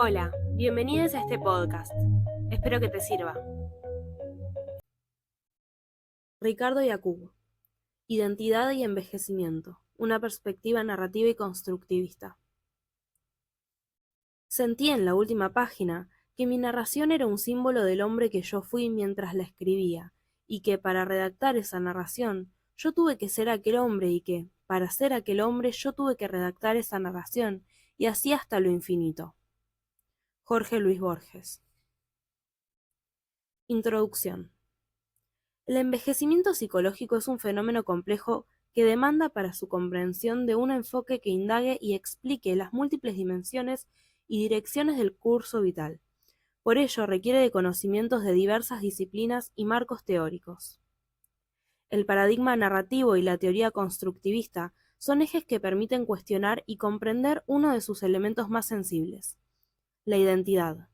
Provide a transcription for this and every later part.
Hola, bienvenidos a este podcast. Espero que te sirva. Ricardo Yacubo. Identidad y envejecimiento. Una perspectiva narrativa y constructivista. Sentí en la última página que mi narración era un símbolo del hombre que yo fui mientras la escribía, y que para redactar esa narración yo tuve que ser aquel hombre y que, para ser aquel hombre, yo tuve que redactar esa narración, y así hasta lo infinito. Jorge Luis Borges. Introducción. El envejecimiento psicológico es un fenómeno complejo que demanda para su comprensión de un enfoque que indague y explique las múltiples dimensiones y direcciones del curso vital. Por ello requiere de conocimientos de diversas disciplinas y marcos teóricos. El paradigma narrativo y la teoría constructivista son ejes que permiten cuestionar y comprender uno de sus elementos más sensibles, la identidad.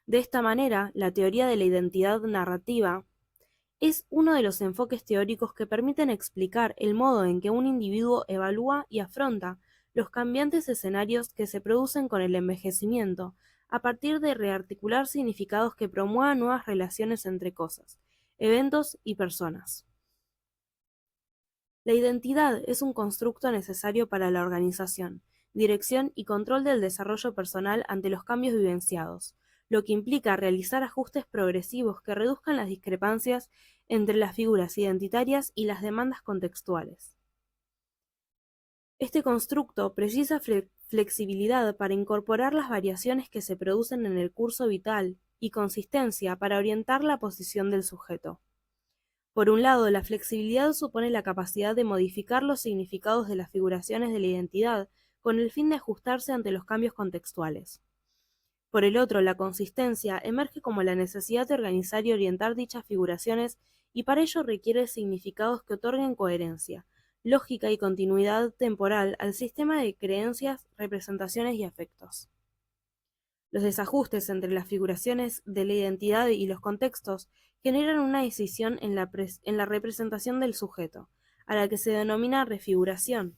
De esta manera, la teoría de la identidad narrativa es uno de los enfoques teóricos que permiten explicar el modo en que un individuo evalúa y afronta los cambiantes escenarios que se producen con el envejecimiento, a partir de rearticular significados que promuevan nuevas relaciones entre cosas, eventos y personas. La identidad es un constructo necesario para la organización, dirección y control del desarrollo personal ante los cambios vivenciados, lo que implica realizar ajustes progresivos que reduzcan las discrepancias entre las figuras identitarias y las demandas contextuales. Este constructo precisa flexibilidad para incorporar las variaciones que se producen en el curso vital y consistencia para orientar la posición del sujeto. Por un lado, la flexibilidad supone la capacidad de modificar los significados de las figuraciones de la identidad con el fin de ajustarse ante los cambios contextuales. Por el otro, la consistencia emerge como la necesidad de organizar y orientar dichas figuraciones y para ello requiere significados que otorguen coherencia, lógica y continuidad temporal al sistema de creencias, representaciones y afectos. Los desajustes entre las figuraciones de la identidad y los contextos generan una decisión en la representación del sujeto, a la que se denomina refiguración,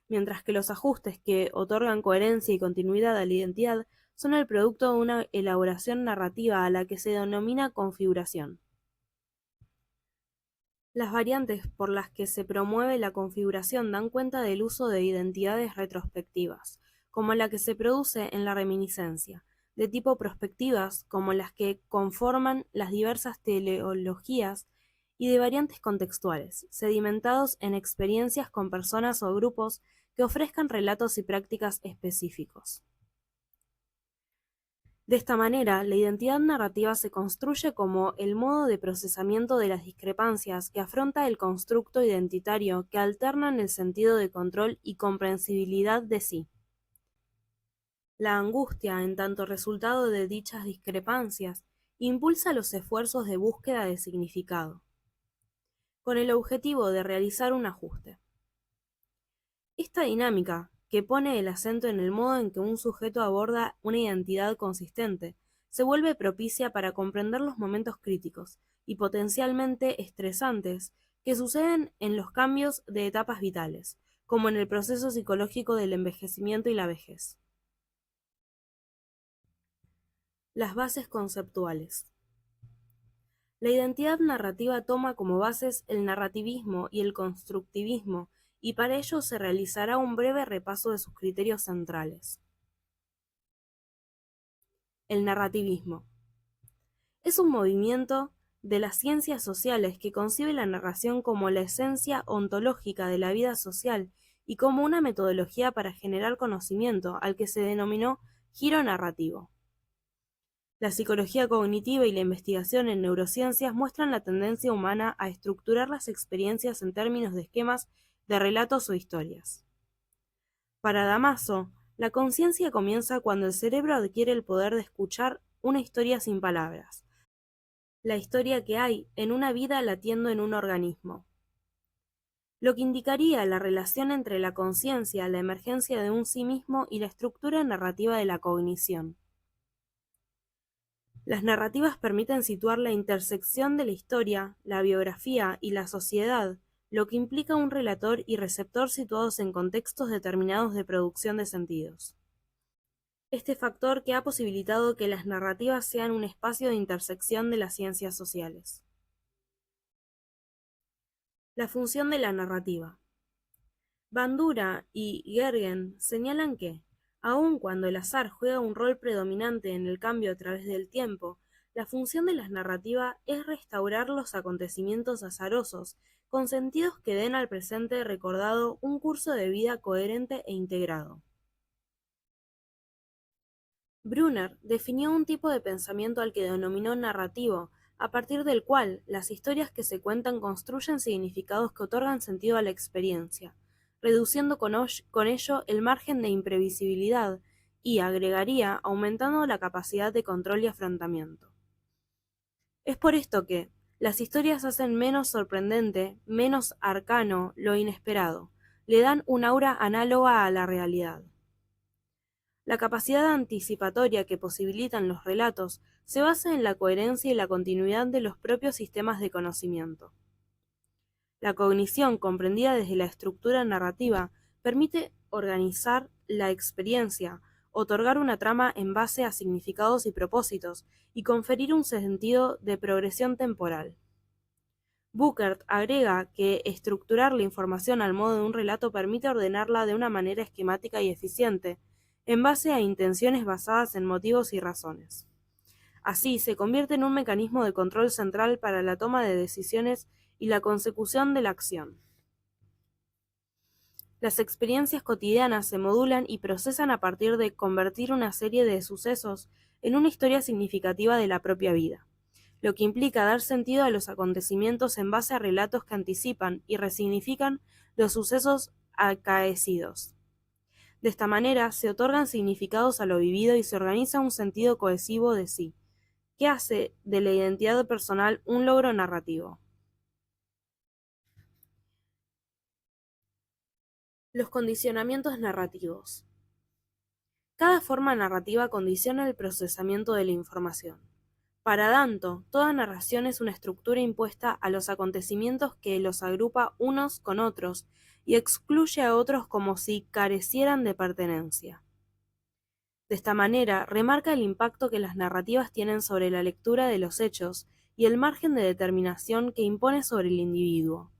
mientras que los ajustes que otorgan coherencia y continuidad a la identidad son el producto de una elaboración narrativa a la que se denomina configuración. Las variantes por las que se promueve la configuración dan cuenta del uso de identidades retrospectivas, como la que se produce en la reminiscencia, de tipo prospectivas, como las que conforman las diversas teleologías, y de variantes contextuales, sedimentados en experiencias con personas o grupos que ofrezcan relatos y prácticas específicos. De esta manera, la identidad narrativa se construye como el modo de procesamiento de las discrepancias que afronta el constructo identitario que alternan el sentido de control y comprensibilidad de sí. La angustia, en tanto resultado de dichas discrepancias, impulsa los esfuerzos de búsqueda de significado, con el objetivo de realizar un ajuste. Esta dinámica, que pone el acento en el modo en que un sujeto aborda una identidad consistente, se vuelve propicia para comprender los momentos críticos y potencialmente estresantes que suceden en los cambios de etapas vitales, como en el proceso psicológico del envejecimiento y la vejez. Las bases conceptuales. La identidad narrativa toma como bases el narrativismo y el constructivismo, y para ello se realizará un breve repaso de sus criterios centrales. El narrativismo es un movimiento de las ciencias sociales que concibe la narración como la esencia ontológica de la vida social y como una metodología para generar conocimiento, al que se denominó giro narrativo. La psicología cognitiva y la investigación en neurociencias muestran la tendencia humana a estructurar las experiencias en términos de esquemas de relatos o historias. Para Damaso, la conciencia comienza cuando el cerebro adquiere el poder de escuchar una historia sin palabras, la historia que hay en una vida latiendo en un organismo, lo que indicaría la relación entre la conciencia, la emergencia de un sí mismo y la estructura narrativa de la cognición. Las narrativas permiten situar la intersección de la historia, la biografía y la sociedad, lo que implica un relator y receptor situados en contextos determinados de producción de sentidos. este factor que ha posibilitado que las narrativas sean un espacio de intersección de las ciencias sociales. La función de la narrativa. Bandura y Gergen señalan que, aun cuando el azar juega un rol predominante en el cambio a través del tiempo, la función de la narrativa es restaurar los acontecimientos azarosos, con sentidos que den al presente recordado un curso de vida coherente e integrado. Brunner definió un tipo de pensamiento al que denominó narrativo, a partir del cual las historias que se cuentan construyen significados que otorgan sentido a la experiencia, reduciendo con ello el margen de imprevisibilidad y, agregaría, aumentando la capacidad de control y afrontamiento. Es por esto que las historias hacen menos sorprendente, menos arcano lo inesperado, le dan un aura análoga a la realidad. La capacidad anticipatoria que posibilitan los relatos se basa en la coherencia y la continuidad de los propios sistemas de conocimiento. La cognición, comprendida desde la estructura narrativa, permite organizar la experiencia, otorgar una trama en base a significados y propósitos, y conferir un sentido de progresión temporal. Buchert agrega que estructurar la información al modo de un relato permite ordenarla de una manera esquemática y eficiente, en base a intenciones basadas en motivos y razones. Así, se convierte en un mecanismo de control central para la toma de decisiones y la consecución de la acción. Las experiencias cotidianas se modulan y procesan a partir de convertir una serie de sucesos en una historia significativa de la propia vida, lo que implica dar sentido a los acontecimientos en base a relatos que anticipan y resignifican los sucesos acaecidos. De esta manera se otorgan significados a lo vivido y se organiza un sentido cohesivo de sí, que hace de la identidad personal un logro narrativo. Los condicionamientos narrativos. Cada forma narrativa condiciona el procesamiento de la información. Para Danto, toda narración es una estructura impuesta a los acontecimientos que los agrupa unos con otros y excluye a otros como si carecieran de pertenencia. De esta manera, remarca el impacto que las narrativas tienen sobre la lectura de los hechos y el margen de determinación que impone sobre el individuo.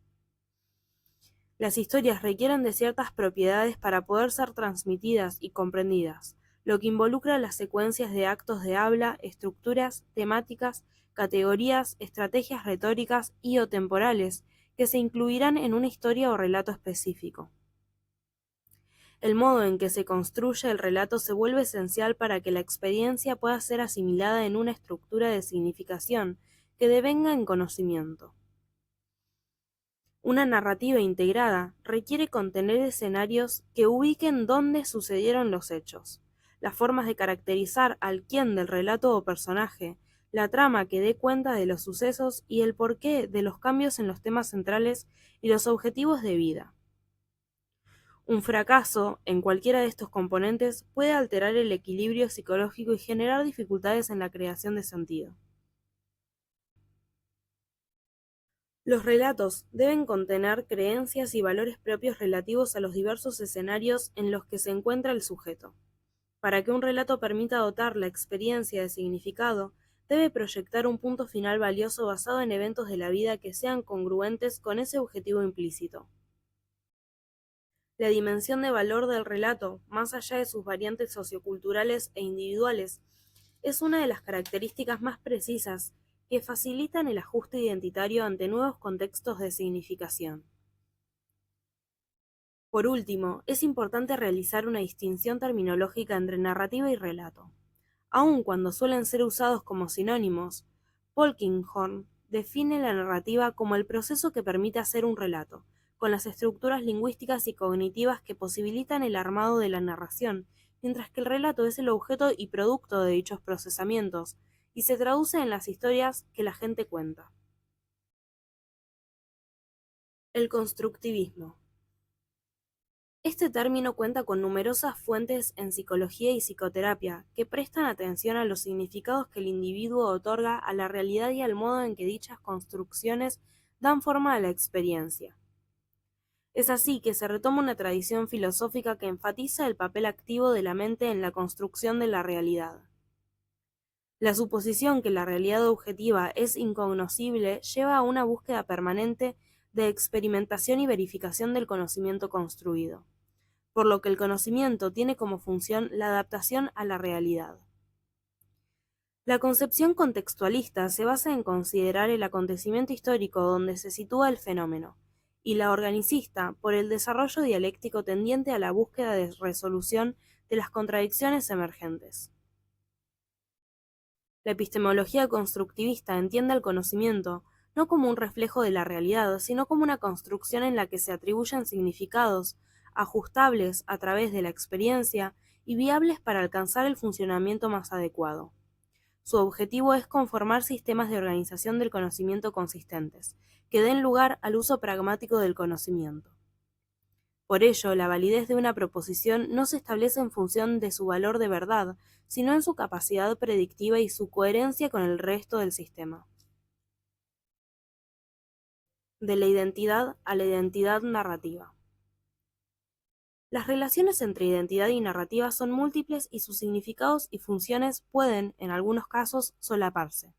Las historias requieren de ciertas propiedades para poder ser transmitidas y comprendidas, lo que involucra las secuencias de actos de habla, estructuras, temáticas, categorías, estrategias retóricas y o temporales que se incluirán en una historia o relato específico. El modo en que se construye el relato se vuelve esencial para que la experiencia pueda ser asimilada en una estructura de significación que devenga en conocimiento. Una narrativa integrada requiere contener escenarios que ubiquen dónde sucedieron los hechos, las formas de caracterizar al quién del relato o personaje, la trama que dé cuenta de los sucesos y el porqué de los cambios en los temas centrales y los objetivos de vida. Un fracaso en cualquiera de estos componentes puede alterar el equilibrio psicológico y generar dificultades en la creación de sentido. Los relatos deben contener creencias y valores propios relativos a los diversos escenarios en los que se encuentra el sujeto. Para que un relato permita dotar la experiencia de significado, debe proyectar un punto final valioso basado en eventos de la vida que sean congruentes con ese objetivo implícito. La dimensión de valor del relato, más allá de sus variantes socioculturales e individuales, es una de las características más precisas que facilitan el ajuste identitario ante nuevos contextos de significación. Por último, es importante realizar una distinción terminológica entre narrativa y relato. Aun cuando suelen ser usados como sinónimos, Polkinghorne define la narrativa como el proceso que permite hacer un relato, con las estructuras lingüísticas y cognitivas que posibilitan el armado de la narración, mientras que el relato es el objeto y producto de dichos procesamientos, y se traduce en las historias que la gente cuenta. El constructivismo. Este término cuenta con numerosas fuentes en psicología y psicoterapia que prestan atención a los significados que el individuo otorga a la realidad y al modo en que dichas construcciones dan forma a la experiencia. Es así que se retoma una tradición filosófica que enfatiza el papel activo de la mente en la construcción de la realidad. La suposición que la realidad objetiva es incognoscible lleva a una búsqueda permanente de experimentación y verificación del conocimiento construido, por lo que el conocimiento tiene como función la adaptación a la realidad. La concepción contextualista se basa en considerar el acontecimiento histórico donde se sitúa el fenómeno, y la organicista por el desarrollo dialéctico tendiente a la búsqueda de resolución de las contradicciones emergentes. La epistemología constructivista entiende al conocimiento no como un reflejo de la realidad, sino como una construcción en la que se atribuyen significados ajustables a través de la experiencia y viables para alcanzar el funcionamiento más adecuado. Su objetivo es conformar sistemas de organización del conocimiento consistentes, que den lugar al uso pragmático del conocimiento. Por ello, la validez de una proposición no se establece en función de su valor de verdad, sino en su capacidad predictiva y su coherencia con el resto del sistema. De la identidad a la identidad narrativa. Las relaciones entre identidad y narrativa son múltiples y sus significados y funciones pueden, en algunos casos, solaparse.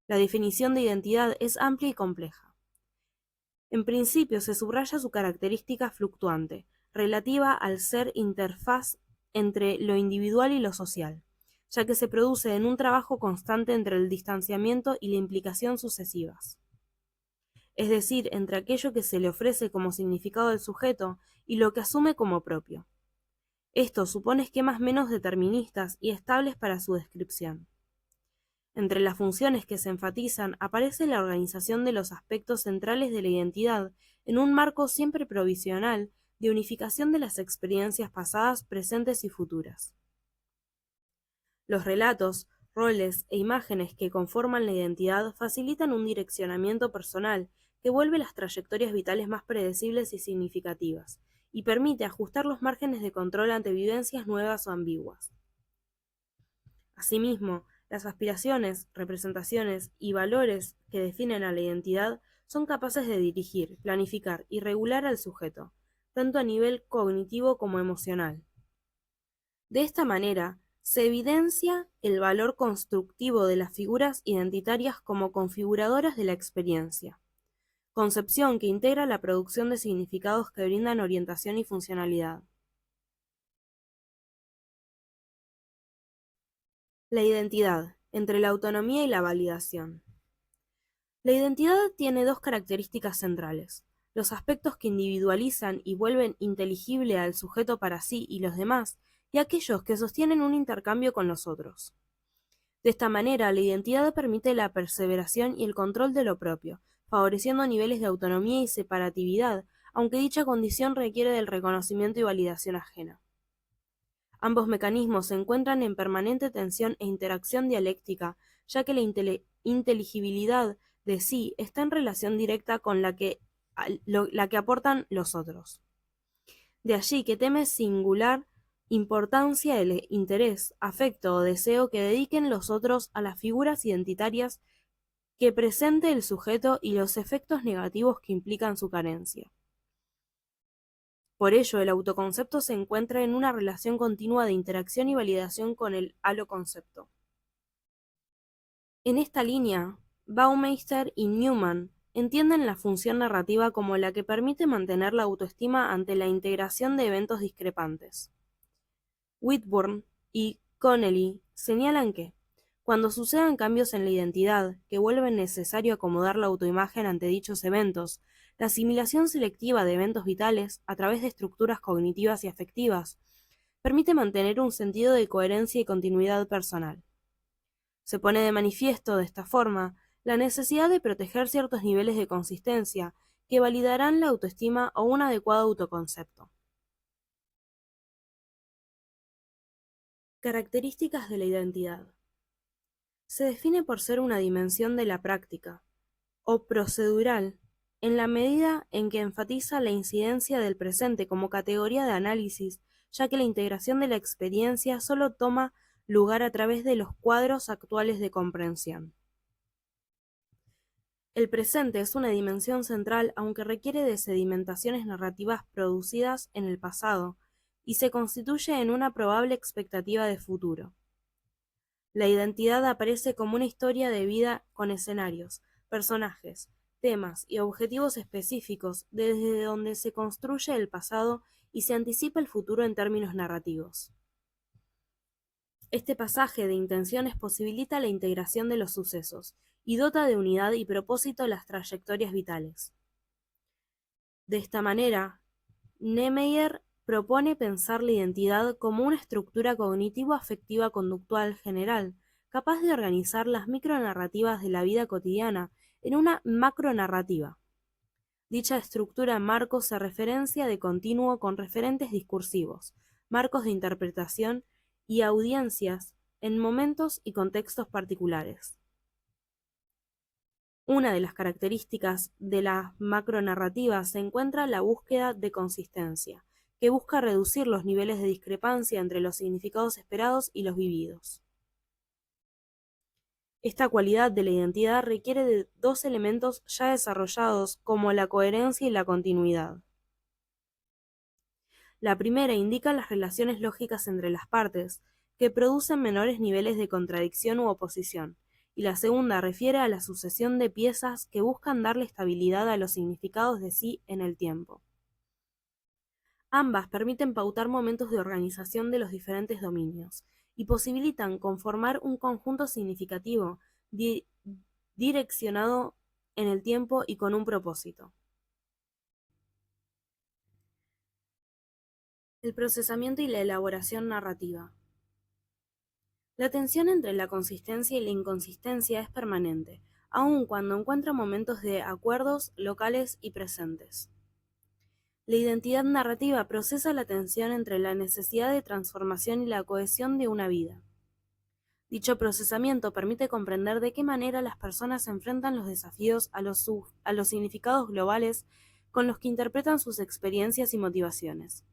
La definición de identidad es amplia y compleja. En principio se subraya su característica fluctuante, relativa al ser interfaz entre lo individual y lo social, ya que se produce en un trabajo constante entre el distanciamiento y la implicación sucesivas, es decir, entre aquello que se le ofrece como significado al sujeto y lo que asume como propio. Esto supone esquemas menos deterministas y estables para su descripción. Entre las funciones que se enfatizan aparece la organización de los aspectos centrales de la identidad en un marco siempre provisional de unificación de las experiencias pasadas, presentes y futuras. Los relatos, roles e imágenes que conforman la identidad facilitan un direccionamiento personal que vuelve las trayectorias vitales más predecibles y significativas, y permite ajustar los márgenes de control ante vivencias nuevas o ambiguas. Asimismo, las aspiraciones, representaciones y valores que definen a la identidad son capaces de dirigir, planificar y regular al sujeto, tanto a nivel cognitivo como emocional. De esta manera, se evidencia el valor constructivo de las figuras identitarias como configuradoras de la experiencia, concepción que integra la producción de significados que brindan orientación y funcionalidad. La identidad, entre la autonomía y la validación. La identidad tiene dos características centrales: los aspectos que individualizan y vuelven inteligible al sujeto para sí y los demás, y aquellos que sostienen un intercambio con los otros. De esta manera, la identidad permite la perseveración y el control de lo propio, favoreciendo niveles de autonomía y separatividad, aunque dicha condición requiere del reconocimiento y validación ajena. Ambos mecanismos se encuentran en permanente tensión e interacción dialéctica, ya que la inteligibilidad de sí está en relación directa con la que aportan los otros. De allí que teme singular importancia el interés, afecto o deseo que dediquen los otros a las figuras identitarias que presente el sujeto y los efectos negativos que implican su carencia. Por ello, el autoconcepto se encuentra en una relación continua de interacción y validación con el haloconcepto. En esta línea, Baumeister y Newman entienden la función narrativa como la que permite mantener la autoestima ante la integración de eventos discrepantes. Whitburn y Connelly señalan que, cuando sucedan cambios en la identidad que vuelven necesario acomodar la autoimagen ante dichos eventos, la asimilación selectiva de eventos vitales, a través de estructuras cognitivas y afectivas, permite mantener un sentido de coherencia y continuidad personal. Se pone de manifiesto, de esta forma, la necesidad de proteger ciertos niveles de consistencia que validarán la autoestima o un adecuado autoconcepto. Características de la identidad. Se define por ser una dimensión de la práctica, o procedural, en la medida en que enfatiza la incidencia del presente como categoría de análisis, ya que la integración de la experiencia solo toma lugar a través de los cuadros actuales de comprensión. El presente es una dimensión central, aunque requiere de sedimentaciones narrativas producidas en el pasado, y se constituye en una probable expectativa de futuro. La identidad aparece como una historia de vida con escenarios, personajes, temas y objetivos específicos desde donde se construye el pasado y se anticipa el futuro en términos narrativos. Este pasaje de intenciones posibilita la integración de los sucesos y dota de unidad y propósito las trayectorias vitales. De esta manera, Niemeyer propone pensar la identidad como una estructura cognitivo-afectiva-conductual general, capaz de organizar las micronarrativas de la vida cotidiana en una macronarrativa. Dicha estructura marco se referencia de continuo con referentes discursivos, marcos de interpretación y audiencias en momentos y contextos particulares. Una de las características de la macronarrativa se encuentra la búsqueda de consistencia, que busca reducir los niveles de discrepancia entre los significados esperados y los vividos. Esta cualidad de la identidad requiere de dos elementos ya desarrollados como la coherencia y la continuidad. La primera indica las relaciones lógicas entre las partes, que producen menores niveles de contradicción u oposición, y la segunda refiere a la sucesión de piezas que buscan darle estabilidad a los significados de sí en el tiempo. Ambas permiten pautar momentos de organización de los diferentes dominios, y posibilitan conformar un conjunto significativo, direccionado en el tiempo y con un propósito. El procesamiento y la elaboración narrativa. La tensión entre la consistencia y la inconsistencia es permanente, aun cuando encuentra momentos de acuerdos locales y presentes. La identidad narrativa procesa la tensión entre la necesidad de transformación y la cohesión de una vida. Dicho procesamiento permite comprender de qué manera las personas enfrentan los desafíos a los significados globales con los que interpretan sus experiencias y motivaciones.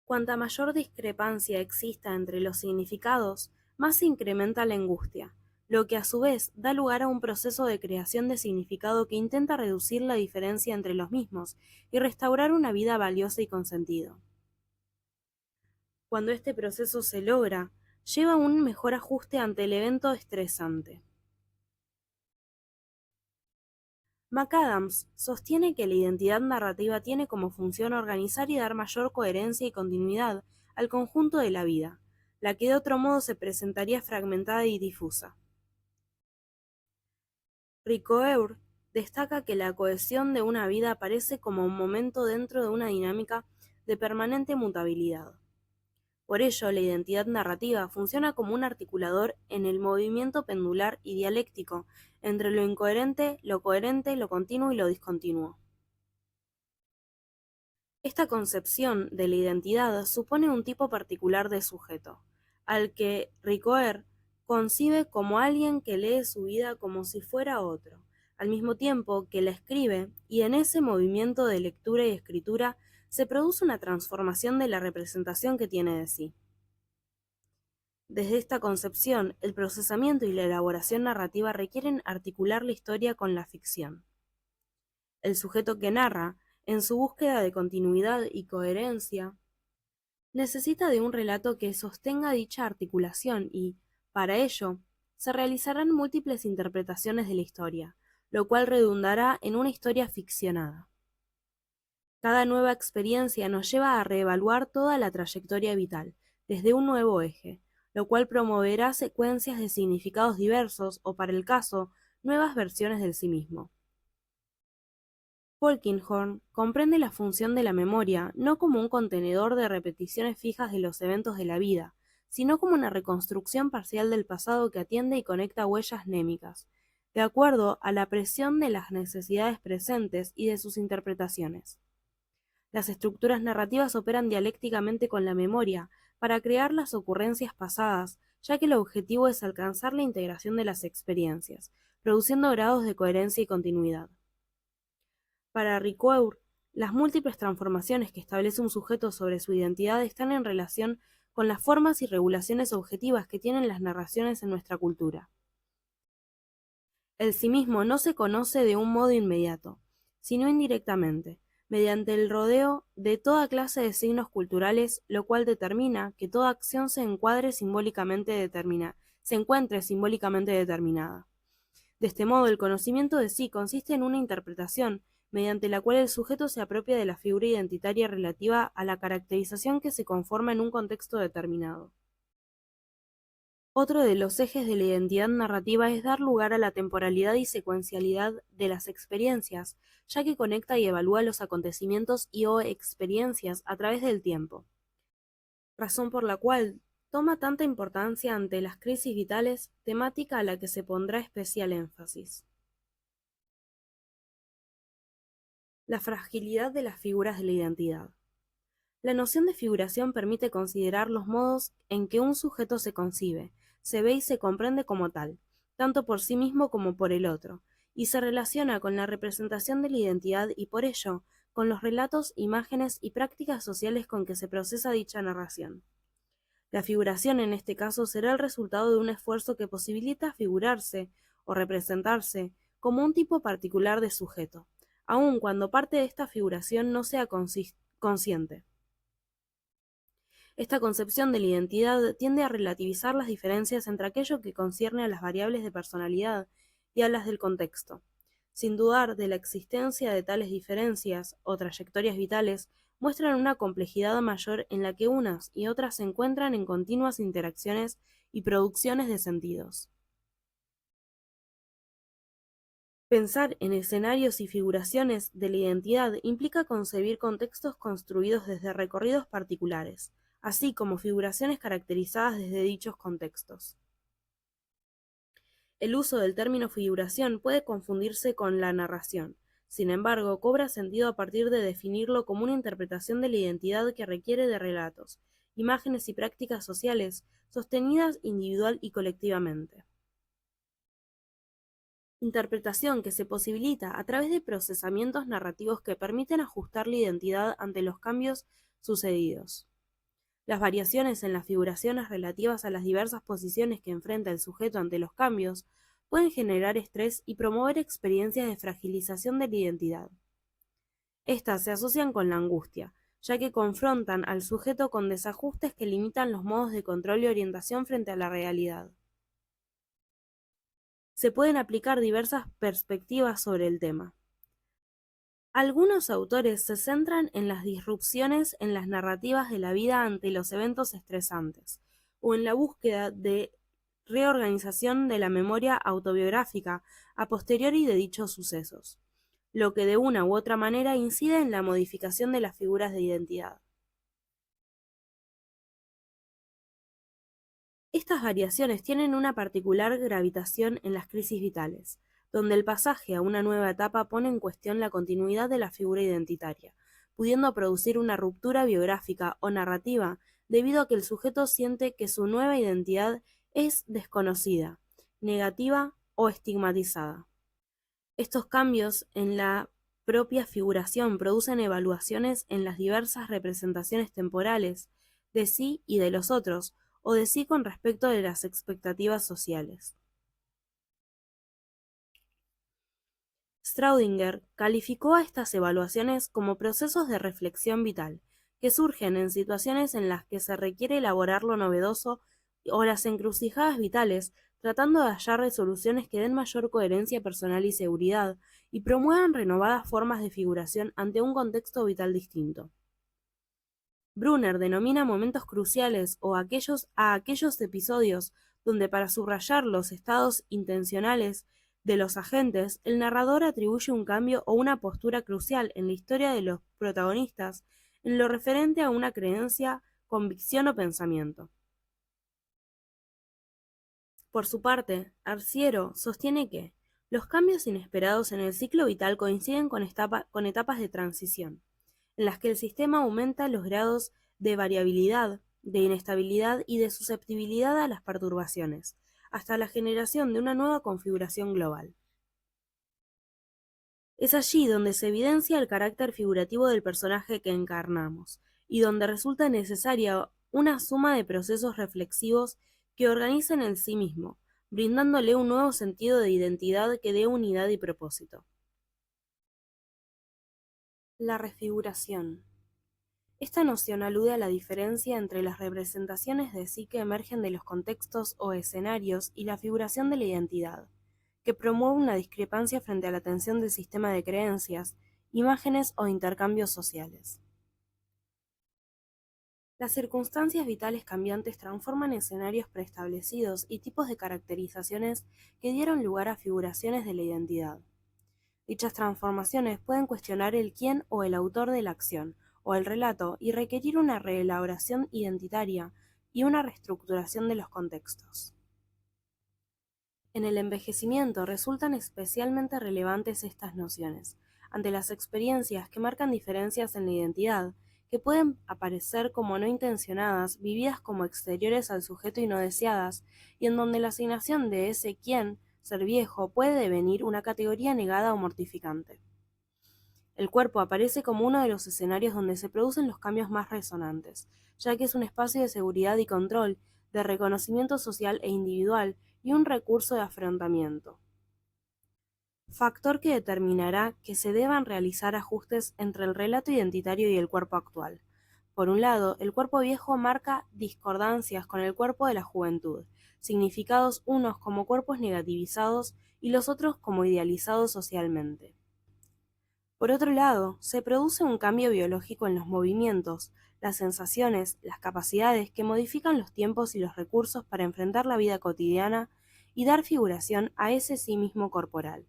Cuanta mayor discrepancia exista entre los significados, más se incrementa la angustia, lo que a su vez da lugar a un proceso de creación de significado que intenta reducir la diferencia entre los mismos y restaurar una vida valiosa y con sentido. Cuando este proceso se logra, lleva a un mejor ajuste ante el evento estresante. McAdams sostiene que la identidad narrativa tiene como función organizar y dar mayor coherencia y continuidad al conjunto de la vida, la que de otro modo se presentaría fragmentada y difusa. Ricoeur destaca que la cohesión de una vida aparece como un momento dentro de una dinámica de permanente mutabilidad. Por ello, la identidad narrativa funciona como un articulador en el movimiento pendular y dialéctico entre lo incoherente, lo coherente, lo continuo y lo discontinuo. Esta concepción de la identidad supone un tipo particular de sujeto, al que Ricoeur concibe como alguien que lee su vida como si fuera otro, al mismo tiempo que la escribe, y en ese movimiento de lectura y escritura se produce una transformación de la representación que tiene de sí. Desde esta concepción, el procesamiento y la elaboración narrativa requieren articular la historia con la ficción. El sujeto que narra, en su búsqueda de continuidad y coherencia, necesita de un relato que sostenga dicha articulación y, para ello, se realizarán múltiples interpretaciones de la historia, lo cual redundará en una historia ficcionada. Cada nueva experiencia nos lleva a reevaluar toda la trayectoria vital, desde un nuevo eje, lo cual promoverá secuencias de significados diversos o, para el caso, nuevas versiones del sí mismo. Polkinghorne comprende la función de la memoria no como un contenedor de repeticiones fijas de los eventos de la vida, sino como una reconstrucción parcial del pasado que atiende y conecta huellas némicas, de acuerdo a la presión de las necesidades presentes y de sus interpretaciones. Las estructuras narrativas operan dialécticamente con la memoria para crear las ocurrencias pasadas, ya que el objetivo es alcanzar la integración de las experiencias, produciendo grados de coherencia y continuidad. Para Ricoeur, las múltiples transformaciones que establece un sujeto sobre su identidad están en relación con las formas y regulaciones objetivas que tienen las narraciones en nuestra cultura. El sí mismo no se conoce de un modo inmediato, sino indirectamente, mediante el rodeo de toda clase de signos culturales, lo cual determina que toda acción se encuentre simbólicamente determinada. De este modo, el conocimiento de sí consiste en una interpretación, mediante la cual el sujeto se apropia de la figura identitaria relativa a la caracterización que se conforma en un contexto determinado. Otro de los ejes de la identidad narrativa es dar lugar a la temporalidad y secuencialidad de las experiencias, ya que conecta y evalúa los acontecimientos y/o experiencias a través del tiempo, razón por la cual toma tanta importancia ante las crisis vitales, temática a la que se pondrá especial énfasis. La fragilidad de las figuras de la identidad. La noción de figuración permite considerar los modos en que un sujeto se concibe, se ve y se comprende como tal, tanto por sí mismo como por el otro, y se relaciona con la representación de la identidad y por ello, con los relatos, imágenes y prácticas sociales con que se procesa dicha narración. La figuración en este caso será el resultado de un esfuerzo que posibilita figurarse o representarse como un tipo particular de sujeto, aun cuando parte de esta figuración no sea consciente. Esta concepción de la identidad tiende a relativizar las diferencias entre aquello que concierne a las variables de personalidad y a las del contexto. Sin dudar de la existencia de tales diferencias o trayectorias vitales, muestran una complejidad mayor en la que unas y otras se encuentran en continuas interacciones y producciones de sentidos. Pensar en escenarios y figuraciones de la identidad implica concebir contextos construidos desde recorridos particulares, así como figuraciones caracterizadas desde dichos contextos. El uso del término figuración puede confundirse con la narración, sin embargo, cobra sentido a partir de definirlo como una interpretación de la identidad que requiere de relatos, imágenes y prácticas sociales sostenidas individual y colectivamente. Interpretación que se posibilita a través de procesamientos narrativos que permiten ajustar la identidad ante los cambios sucedidos. Las variaciones en las figuraciones relativas a las diversas posiciones que enfrenta el sujeto ante los cambios pueden generar estrés y promover experiencias de fragilización de la identidad. Estas se asocian con la angustia, ya que confrontan al sujeto con desajustes que limitan los modos de control y orientación frente a la realidad. Se pueden aplicar diversas perspectivas sobre el tema. Algunos autores se centran en las disrupciones en las narrativas de la vida ante los eventos estresantes, o en la búsqueda de reorganización de la memoria autobiográfica a posteriori de dichos sucesos, lo que de una u otra manera incide en la modificación de las figuras de identidad. Estas variaciones tienen una particular gravitación en las crisis vitales, donde el pasaje a una nueva etapa pone en cuestión la continuidad de la figura identitaria, pudiendo producir una ruptura biográfica o narrativa debido a que el sujeto siente que su nueva identidad es desconocida, negativa o estigmatizada. Estos cambios en la propia figuración producen evaluaciones en las diversas representaciones temporales de sí y de los otros, o de sí con respecto de las expectativas sociales. Staudinger calificó a estas evaluaciones como procesos de reflexión vital, que surgen en situaciones en las que se requiere elaborar lo novedoso o las encrucijadas vitales, tratando de hallar resoluciones que den mayor coherencia personal y seguridad, y promuevan renovadas formas de figuración ante un contexto vital distinto. Brunner denomina momentos cruciales a aquellos episodios donde para subrayar los estados intencionales de los agentes, el narrador atribuye un cambio o una postura crucial en la historia de los protagonistas en lo referente a una creencia, convicción o pensamiento. Por su parte, Arciero sostiene que los cambios inesperados en el ciclo vital coinciden con etapas de transición, en las que el sistema aumenta los grados de variabilidad, de inestabilidad y de susceptibilidad a las perturbaciones, hasta la generación de una nueva configuración global. Es allí donde se evidencia el carácter figurativo del personaje que encarnamos, y donde resulta necesaria una suma de procesos reflexivos que organicen en sí mismo, brindándole un nuevo sentido de identidad que dé unidad y propósito. La refiguración. Esta noción alude a la diferencia entre las representaciones de sí que emergen de los contextos o escenarios y la figuración de la identidad, que promueve una discrepancia frente a la tensión del sistema de creencias, imágenes o intercambios sociales. Las circunstancias vitales cambiantes transforman escenarios preestablecidos y tipos de caracterizaciones que dieron lugar a figuraciones de la identidad. Dichas transformaciones pueden cuestionar el quién o el autor de la acción, o el relato, y requerir una reelaboración identitaria y una reestructuración de los contextos. En el envejecimiento resultan especialmente relevantes estas nociones, ante las experiencias que marcan diferencias en la identidad, que pueden aparecer como no intencionadas, vividas como exteriores al sujeto y no deseadas, y en donde la asignación de ese quién, ser viejo, puede devenir una categoría negada o mortificante. El cuerpo aparece como uno de los escenarios donde se producen los cambios más resonantes, ya que es un espacio de seguridad y control, de reconocimiento social e individual y un recurso de afrontamiento. Factor que determinará que se deban realizar ajustes entre el relato identitario y el cuerpo actual. Por un lado, el cuerpo viejo marca discordancias con el cuerpo de la juventud, significados unos como cuerpos negativizados y los otros como idealizados socialmente. Por otro lado, se produce un cambio biológico en los movimientos, las sensaciones, las capacidades que modifican los tiempos y los recursos para enfrentar la vida cotidiana y dar figuración a ese sí mismo corporal.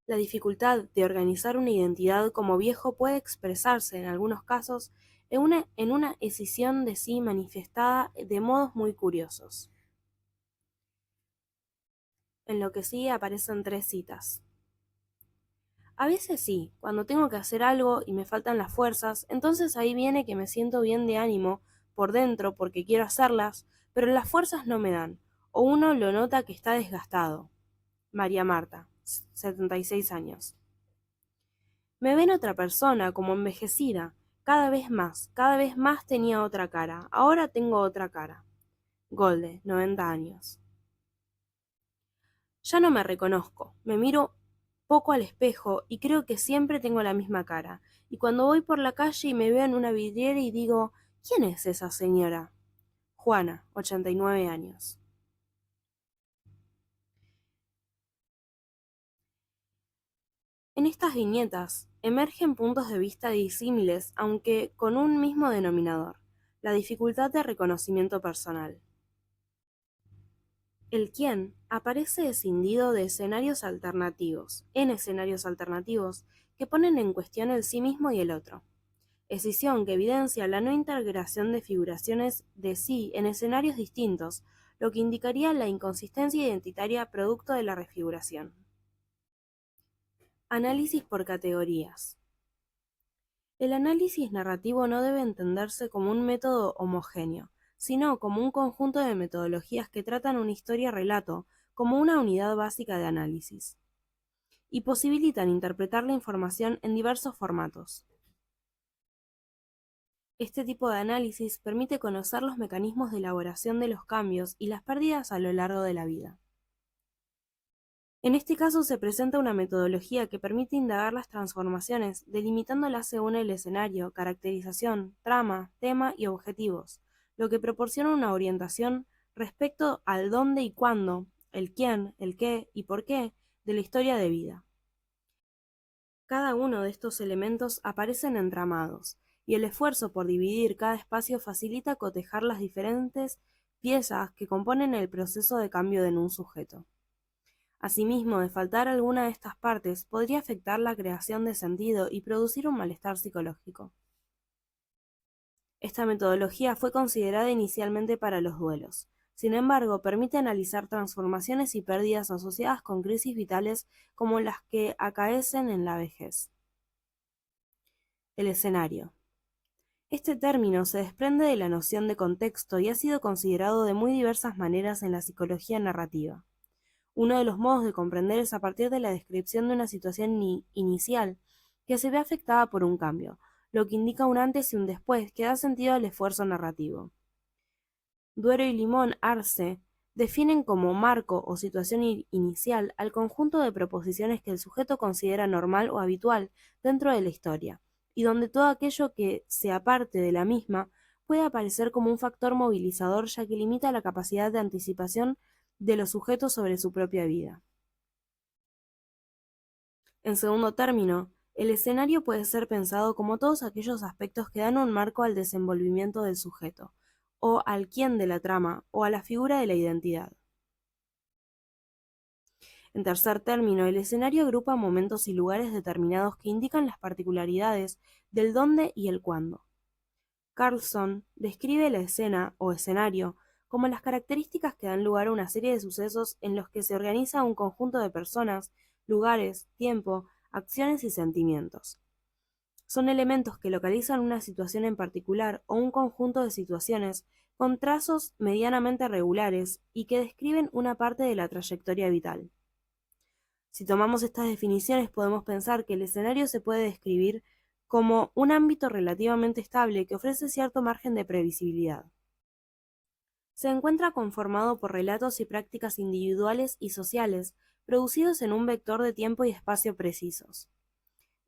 La dificultad de organizar una identidad como viejo puede expresarse, en algunos casos, en una escisión de sí manifestada de modos muy curiosos. En lo que sigue aparecen 3 citas. A veces sí, cuando tengo que hacer algo y me faltan las fuerzas, entonces ahí viene que me siento bien de ánimo por dentro porque quiero hacerlas, pero las fuerzas no me dan, o uno lo nota que está desgastado. María Marta, 76 años. Me ven otra persona, como envejecida, cada vez más tenía otra cara, ahora tengo otra cara. Golde, 90 años. Ya no me reconozco, me miro poco al espejo y creo que siempre tengo la misma cara, y cuando voy por la calle y me veo en una vidriera y digo, ¿quién es esa señora? Juana, 89 años. En estas viñetas emergen puntos de vista disímiles, aunque con un mismo denominador, la dificultad de reconocimiento personal. El quién aparece escindido de escenarios alternativos, en escenarios alternativos, que ponen en cuestión el sí mismo y el otro. Escisión que evidencia la no integración de figuraciones de sí en escenarios distintos, lo que indicaría la inconsistencia identitaria producto de la refiguración. Análisis por categorías. El análisis narrativo no debe entenderse como un método homogéneo, sino como un conjunto de metodologías que tratan una historia-relato como una unidad básica de análisis, y posibilitan interpretar la información en diversos formatos. Este tipo de análisis permite conocer los mecanismos de elaboración de los cambios y las pérdidas a lo largo de la vida. En este caso se presenta una metodología que permite indagar las transformaciones, delimitándolas según el escenario, caracterización, trama, tema y objetivos, lo que proporciona una orientación respecto al dónde y cuándo, el quién, el qué y por qué de la historia de vida. Cada uno de estos elementos aparecen entramados, y el esfuerzo por dividir cada espacio facilita cotejar las diferentes piezas que componen el proceso de cambio en un sujeto. Asimismo, de faltar alguna de estas partes podría afectar la creación de sentido y producir un malestar psicológico. Esta metodología fue considerada inicialmente para los duelos. Sin embargo, permite analizar transformaciones y pérdidas asociadas con crisis vitales como las que acaecen en la vejez. El escenario. Este término se desprende de la noción de contexto y ha sido considerado de muy diversas maneras en la psicología narrativa. Uno de los modos de comprender es a partir de la descripción de una situación inicial que se ve afectada por un cambio, lo que indica un antes y un después que da sentido al esfuerzo narrativo. Duero y Limón Arce definen como marco o situación inicial al conjunto de proposiciones que el sujeto considera normal o habitual dentro de la historia, y donde todo aquello que se aparte de la misma puede aparecer como un factor movilizador, ya que limita la capacidad de anticipación de los sujetos sobre su propia vida. En segundo término, el escenario puede ser pensado como todos aquellos aspectos que dan un marco al desenvolvimiento del sujeto, o al quién de la trama, o a la figura de la identidad. En tercer término, el escenario agrupa momentos y lugares determinados que indican las particularidades del dónde y el cuándo. Carlson describe la escena o escenario como las características que dan lugar a una serie de sucesos en los que se organiza un conjunto de personas, lugares, tiempo, acciones y sentimientos. Son elementos que localizan una situación en particular o un conjunto de situaciones con trazos medianamente regulares y que describen una parte de la trayectoria vital. Si tomamos estas definiciones, podemos pensar que el escenario se puede describir como un ámbito relativamente estable que ofrece cierto margen de previsibilidad. Se encuentra conformado por relatos y prácticas individuales y sociales, producidos en un vector de tiempo y espacio precisos.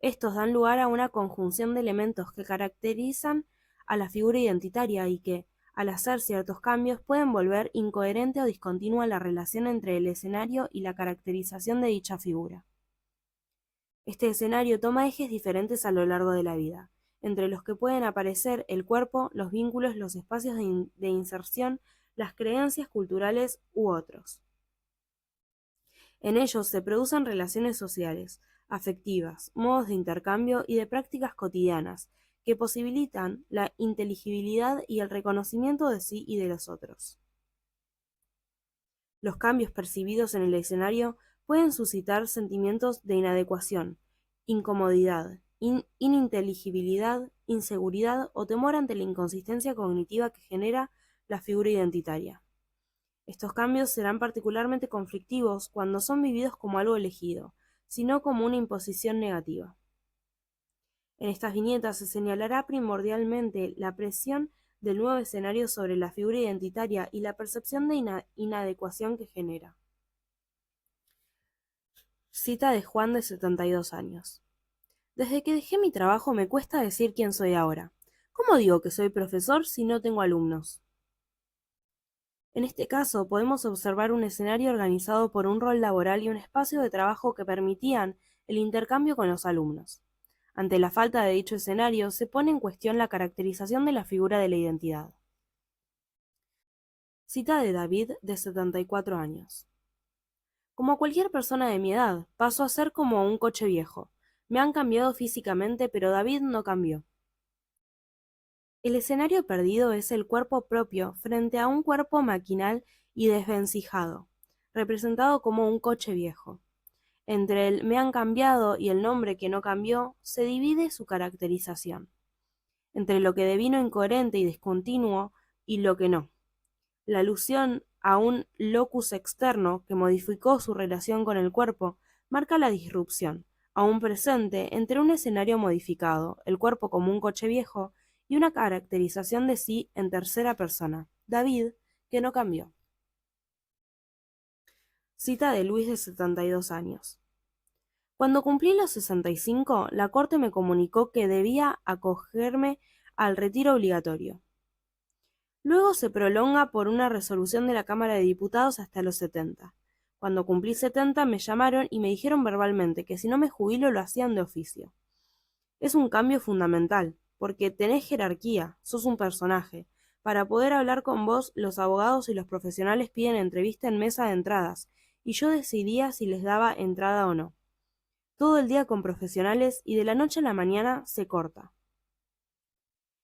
Estos dan lugar a una conjunción de elementos que caracterizan a la figura identitaria y que, al hacer ciertos cambios, pueden volver incoherente o discontinua la relación entre el escenario y la caracterización de dicha figura. Este escenario toma ejes diferentes a lo largo de la vida, entre los que pueden aparecer el cuerpo, los vínculos, los espacios de inserción, las creencias culturales u otros. En ellos se producen relaciones sociales, afectivas, modos de intercambio y de prácticas cotidianas, que posibilitan la inteligibilidad y el reconocimiento de sí y de los otros. Los cambios percibidos en el escenario pueden suscitar sentimientos de inadecuación, incomodidad, ininteligibilidad, inseguridad o temor ante la inconsistencia cognitiva que genera la figura identitaria. Estos cambios serán particularmente conflictivos cuando son vividos como algo elegido, sino como una imposición negativa. En estas viñetas se señalará primordialmente la presión del nuevo escenario sobre la figura identitaria y la percepción de inadecuación que genera. Cita de Juan, de 72 años. Desde que dejé mi trabajo me cuesta decir quién soy ahora. ¿Cómo digo que soy profesor si no tengo alumnos? En este caso, podemos observar un escenario organizado por un rol laboral y un espacio de trabajo que permitían el intercambio con los alumnos. Ante la falta de dicho escenario, se pone en cuestión la caracterización de la figura de la identidad. Cita de David, de 74 años. Como cualquier persona de mi edad, paso a ser como un coche viejo. Me han cambiado físicamente, pero David no cambió. El escenario perdido es el cuerpo propio frente a un cuerpo maquinal y desvencijado, representado como un coche viejo. Entre el me han cambiado y el nombre que no cambió, se divide su caracterización. Entre lo que devino incoherente y discontinuo y lo que no. La alusión a un locus externo que modificó su relación con el cuerpo marca la disrupción, aún presente, entre un escenario modificado, el cuerpo como un coche viejo, y una caracterización de sí en tercera persona, David, que no cambió. Cita de Luis, de 72 años. Cuando cumplí los 65, la Corte me comunicó que debía acogerme al retiro obligatorio. Luego se prolonga por una resolución de la Cámara de Diputados hasta los 70. Cuando cumplí 70 me llamaron y me dijeron verbalmente que si no me jubilo lo hacían de oficio. Es un cambio fundamental, porque tenés jerarquía, sos un personaje. Para poder hablar con vos, los abogados y los profesionales piden entrevista en mesa de entradas, y yo decidía si les daba entrada o no. Todo el día con profesionales y de la noche a la mañana se corta.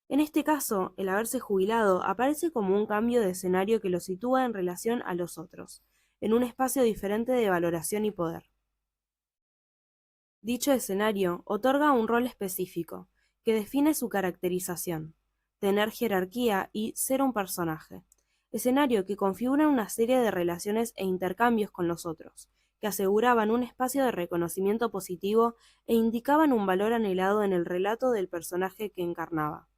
En este caso, el haberse jubilado aparece como un cambio de escenario que lo sitúa en relación a los otros, en un espacio diferente de valoración y poder. Dicho escenario otorga un rol específico, que define su caracterización, tener jerarquía y ser un personaje, escenario que configura una serie de relaciones e intercambios con los otros, que aseguraban un espacio de reconocimiento positivo e indicaban un valor anhelado en el relato del personaje que encarnaba.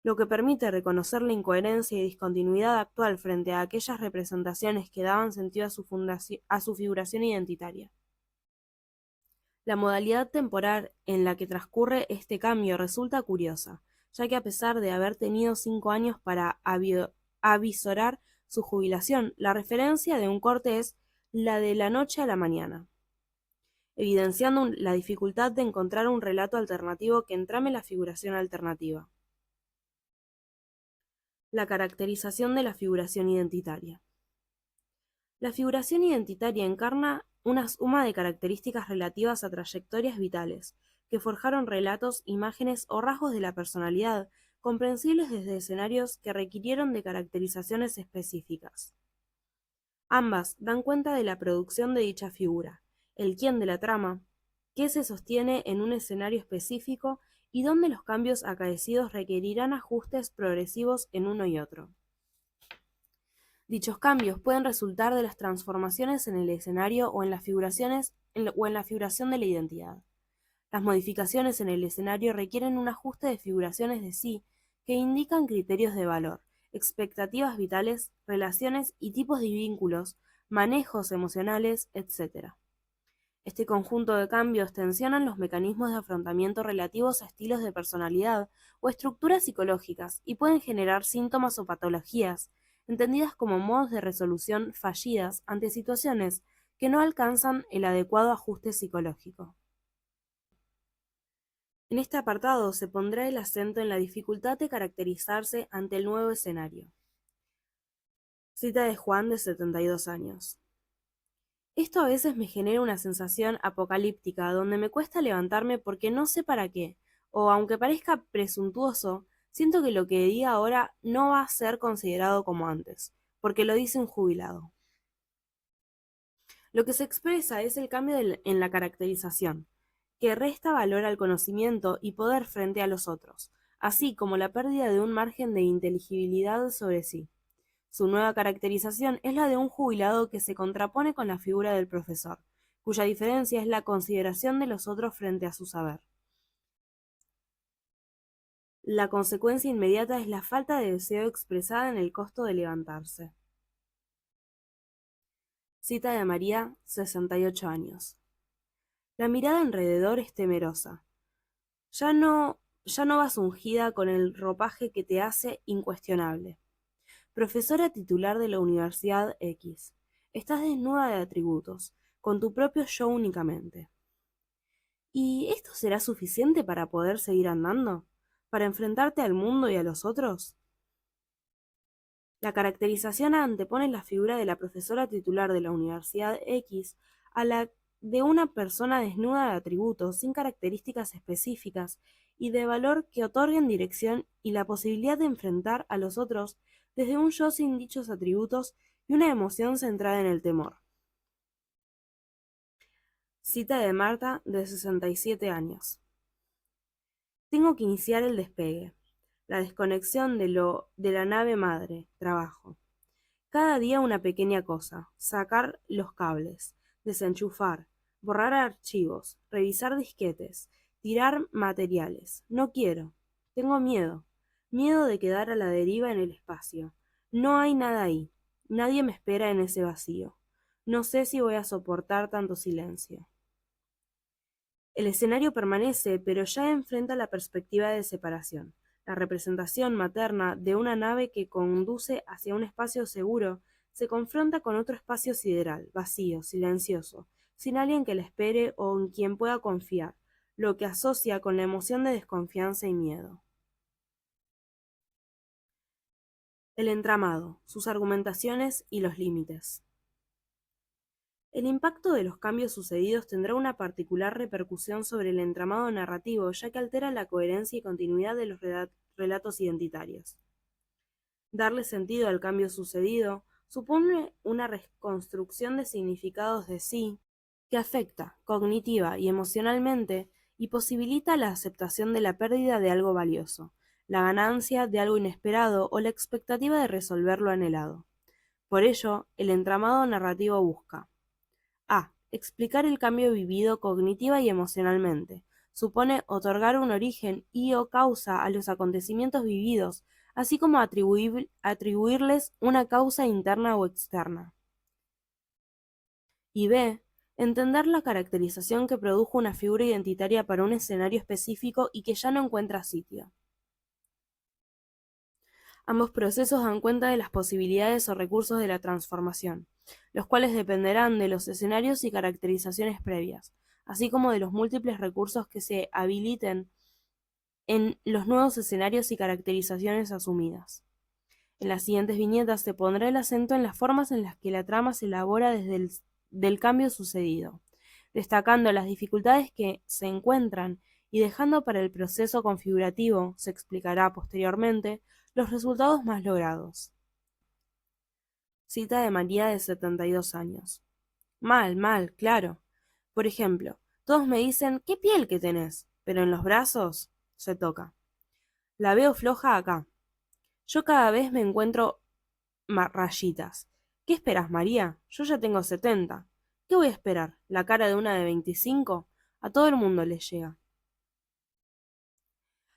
lo que permite reconocer la incoherencia y discontinuidad actual frente a aquellas representaciones que daban sentido a su figuración identitaria. La modalidad temporal en la que transcurre este cambio resulta curiosa, ya que a pesar de haber tenido 5 años para avisorar su jubilación, la referencia de un corte es la de la noche a la mañana, evidenciando la dificultad de encontrar un relato alternativo que entrame la figuración alternativa. La caracterización de la figuración identitaria. La figuración identitaria encarna una suma de características relativas a trayectorias vitales, que forjaron relatos, imágenes o rasgos de la personalidad, comprensibles desde escenarios que requirieron de caracterizaciones específicas. Ambas dan cuenta de la producción de dicha figura, el quién de la trama, qué se sostiene en un escenario específico y dónde los cambios acaecidos requerirán ajustes progresivos en uno y otro. Dichos cambios pueden resultar de las transformaciones en el escenario o en la figuración de la identidad. Las modificaciones en el escenario requieren un ajuste de figuraciones de sí que indican criterios de valor, expectativas vitales, relaciones y tipos de vínculos, manejos emocionales, etc. Este conjunto de cambios tensionan los mecanismos de afrontamiento relativos a estilos de personalidad o estructuras psicológicas y pueden generar síntomas o patologías, entendidas como modos de resolución fallidas ante situaciones que no alcanzan el adecuado ajuste psicológico. En este apartado se pondrá el acento en la dificultad de caracterizarse ante el nuevo escenario. Cita de Juan, de 72 años. Esto a veces me genera una sensación apocalíptica donde me cuesta levantarme porque no sé para qué, o aunque parezca presuntuoso, siento que lo que diga ahora no va a ser considerado como antes, porque lo dice un jubilado. Lo que se expresa es el cambio en la caracterización, que resta valor al conocimiento y poder frente a los otros, así como la pérdida de un margen de inteligibilidad sobre sí. Su nueva caracterización es la de un jubilado que se contrapone con la figura del profesor, cuya diferencia es la consideración de los otros frente a su saber. La consecuencia inmediata es la falta de deseo expresada en el costo de levantarse. Cita de María, 68 años. La mirada alrededor es temerosa. Ya no vas ungida con el ropaje que te hace incuestionable. Profesora titular de la Universidad X. Estás desnuda de atributos, con tu propio yo únicamente. ¿Y esto será suficiente para poder seguir andando? ¿Para enfrentarte al mundo y a los otros? La caracterización antepone la figura de la profesora titular de la Universidad X a la de una persona desnuda de atributos, sin características específicas y de valor que otorguen dirección y la posibilidad de enfrentar a los otros desde un yo sin dichos atributos y una emoción centrada en el temor. Cita de Marta, de 67 años. Tengo que iniciar el despegue, la desconexión de la nave madre, trabajo. Cada día una pequeña cosa, sacar los cables, desenchufar, borrar archivos, revisar disquetes, tirar materiales. No quiero. Tengo miedo. Miedo de quedar a la deriva en el espacio. No hay nada ahí. Nadie me espera en ese vacío. No sé si voy a soportar tanto silencio. El escenario permanece, pero ya enfrenta la perspectiva de separación, la representación materna de una nave que conduce hacia un espacio seguro se confronta con otro espacio sideral, vacío, silencioso, sin alguien que la espere o en quien pueda confiar, lo que asocia con la emoción de desconfianza y miedo. El entramado, sus argumentaciones y los límites. El impacto de los cambios sucedidos tendrá una particular repercusión sobre el entramado narrativo, ya que altera la coherencia y continuidad de los relatos identitarios. Darle sentido al cambio sucedido supone una reconstrucción de significados de sí que afecta cognitiva y emocionalmente y posibilita la aceptación de la pérdida de algo valioso, la ganancia de algo inesperado o la expectativa de resolver lo anhelado. Por ello, el entramado narrativo busca: a. Explicar el cambio vivido cognitiva y emocionalmente, supone otorgar un origen y o causa a los acontecimientos vividos, así como atribuirles una causa interna o externa. Y b. Entender la caracterización que produjo una figura identitaria para un escenario específico y que ya no encuentra sitio. Ambos procesos dan cuenta de las posibilidades o recursos de la transformación, los cuales dependerán de los escenarios y caracterizaciones previas, así como de los múltiples recursos que se habiliten en los nuevos escenarios y caracterizaciones asumidas. En las siguientes viñetas se pondrá el acento en las formas en las que la trama se elabora desde el cambio sucedido, destacando las dificultades que se encuentran y dejando para el proceso configurativo, se explicará posteriormente, los resultados más logrados. Cita de María de 72 años. Mal, claro. Por ejemplo, todos me dicen, ¿qué piel que tenés? Pero en los brazos se toca. La veo floja acá. Yo cada vez me encuentro rayitas. ¿Qué esperas, María? Yo ya tengo 70. ¿Qué voy a esperar? ¿La cara de una de 25? A todo el mundo le llega.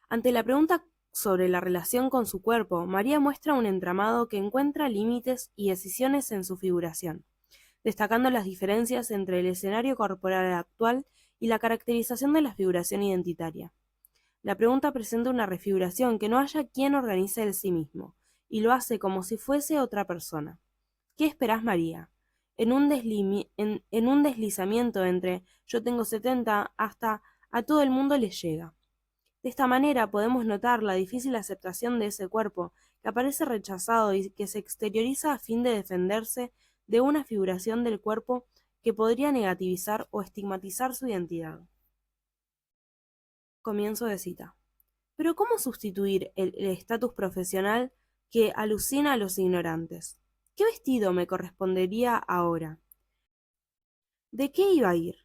Ante la pregunta sobre la relación con su cuerpo, María muestra un entramado que encuentra límites y decisiones en su figuración, destacando las diferencias entre el escenario corporal actual y la caracterización de la figuración identitaria. La pregunta presenta una refiguración que no haya quien organice el sí mismo, y lo hace como si fuese otra persona. ¿Qué esperás, María? En un deslizamiento entre yo tengo 70 hasta a todo el mundo le llega. De esta manera podemos notar la difícil aceptación de ese cuerpo, que aparece rechazado y que se exterioriza a fin de defenderse de una figuración del cuerpo que podría negativizar o estigmatizar su identidad. Comienzo de cita. Pero ¿cómo sustituir el estatus profesional que alucina a los ignorantes? ¿Qué vestido me correspondería ahora? ¿De qué iba a ir?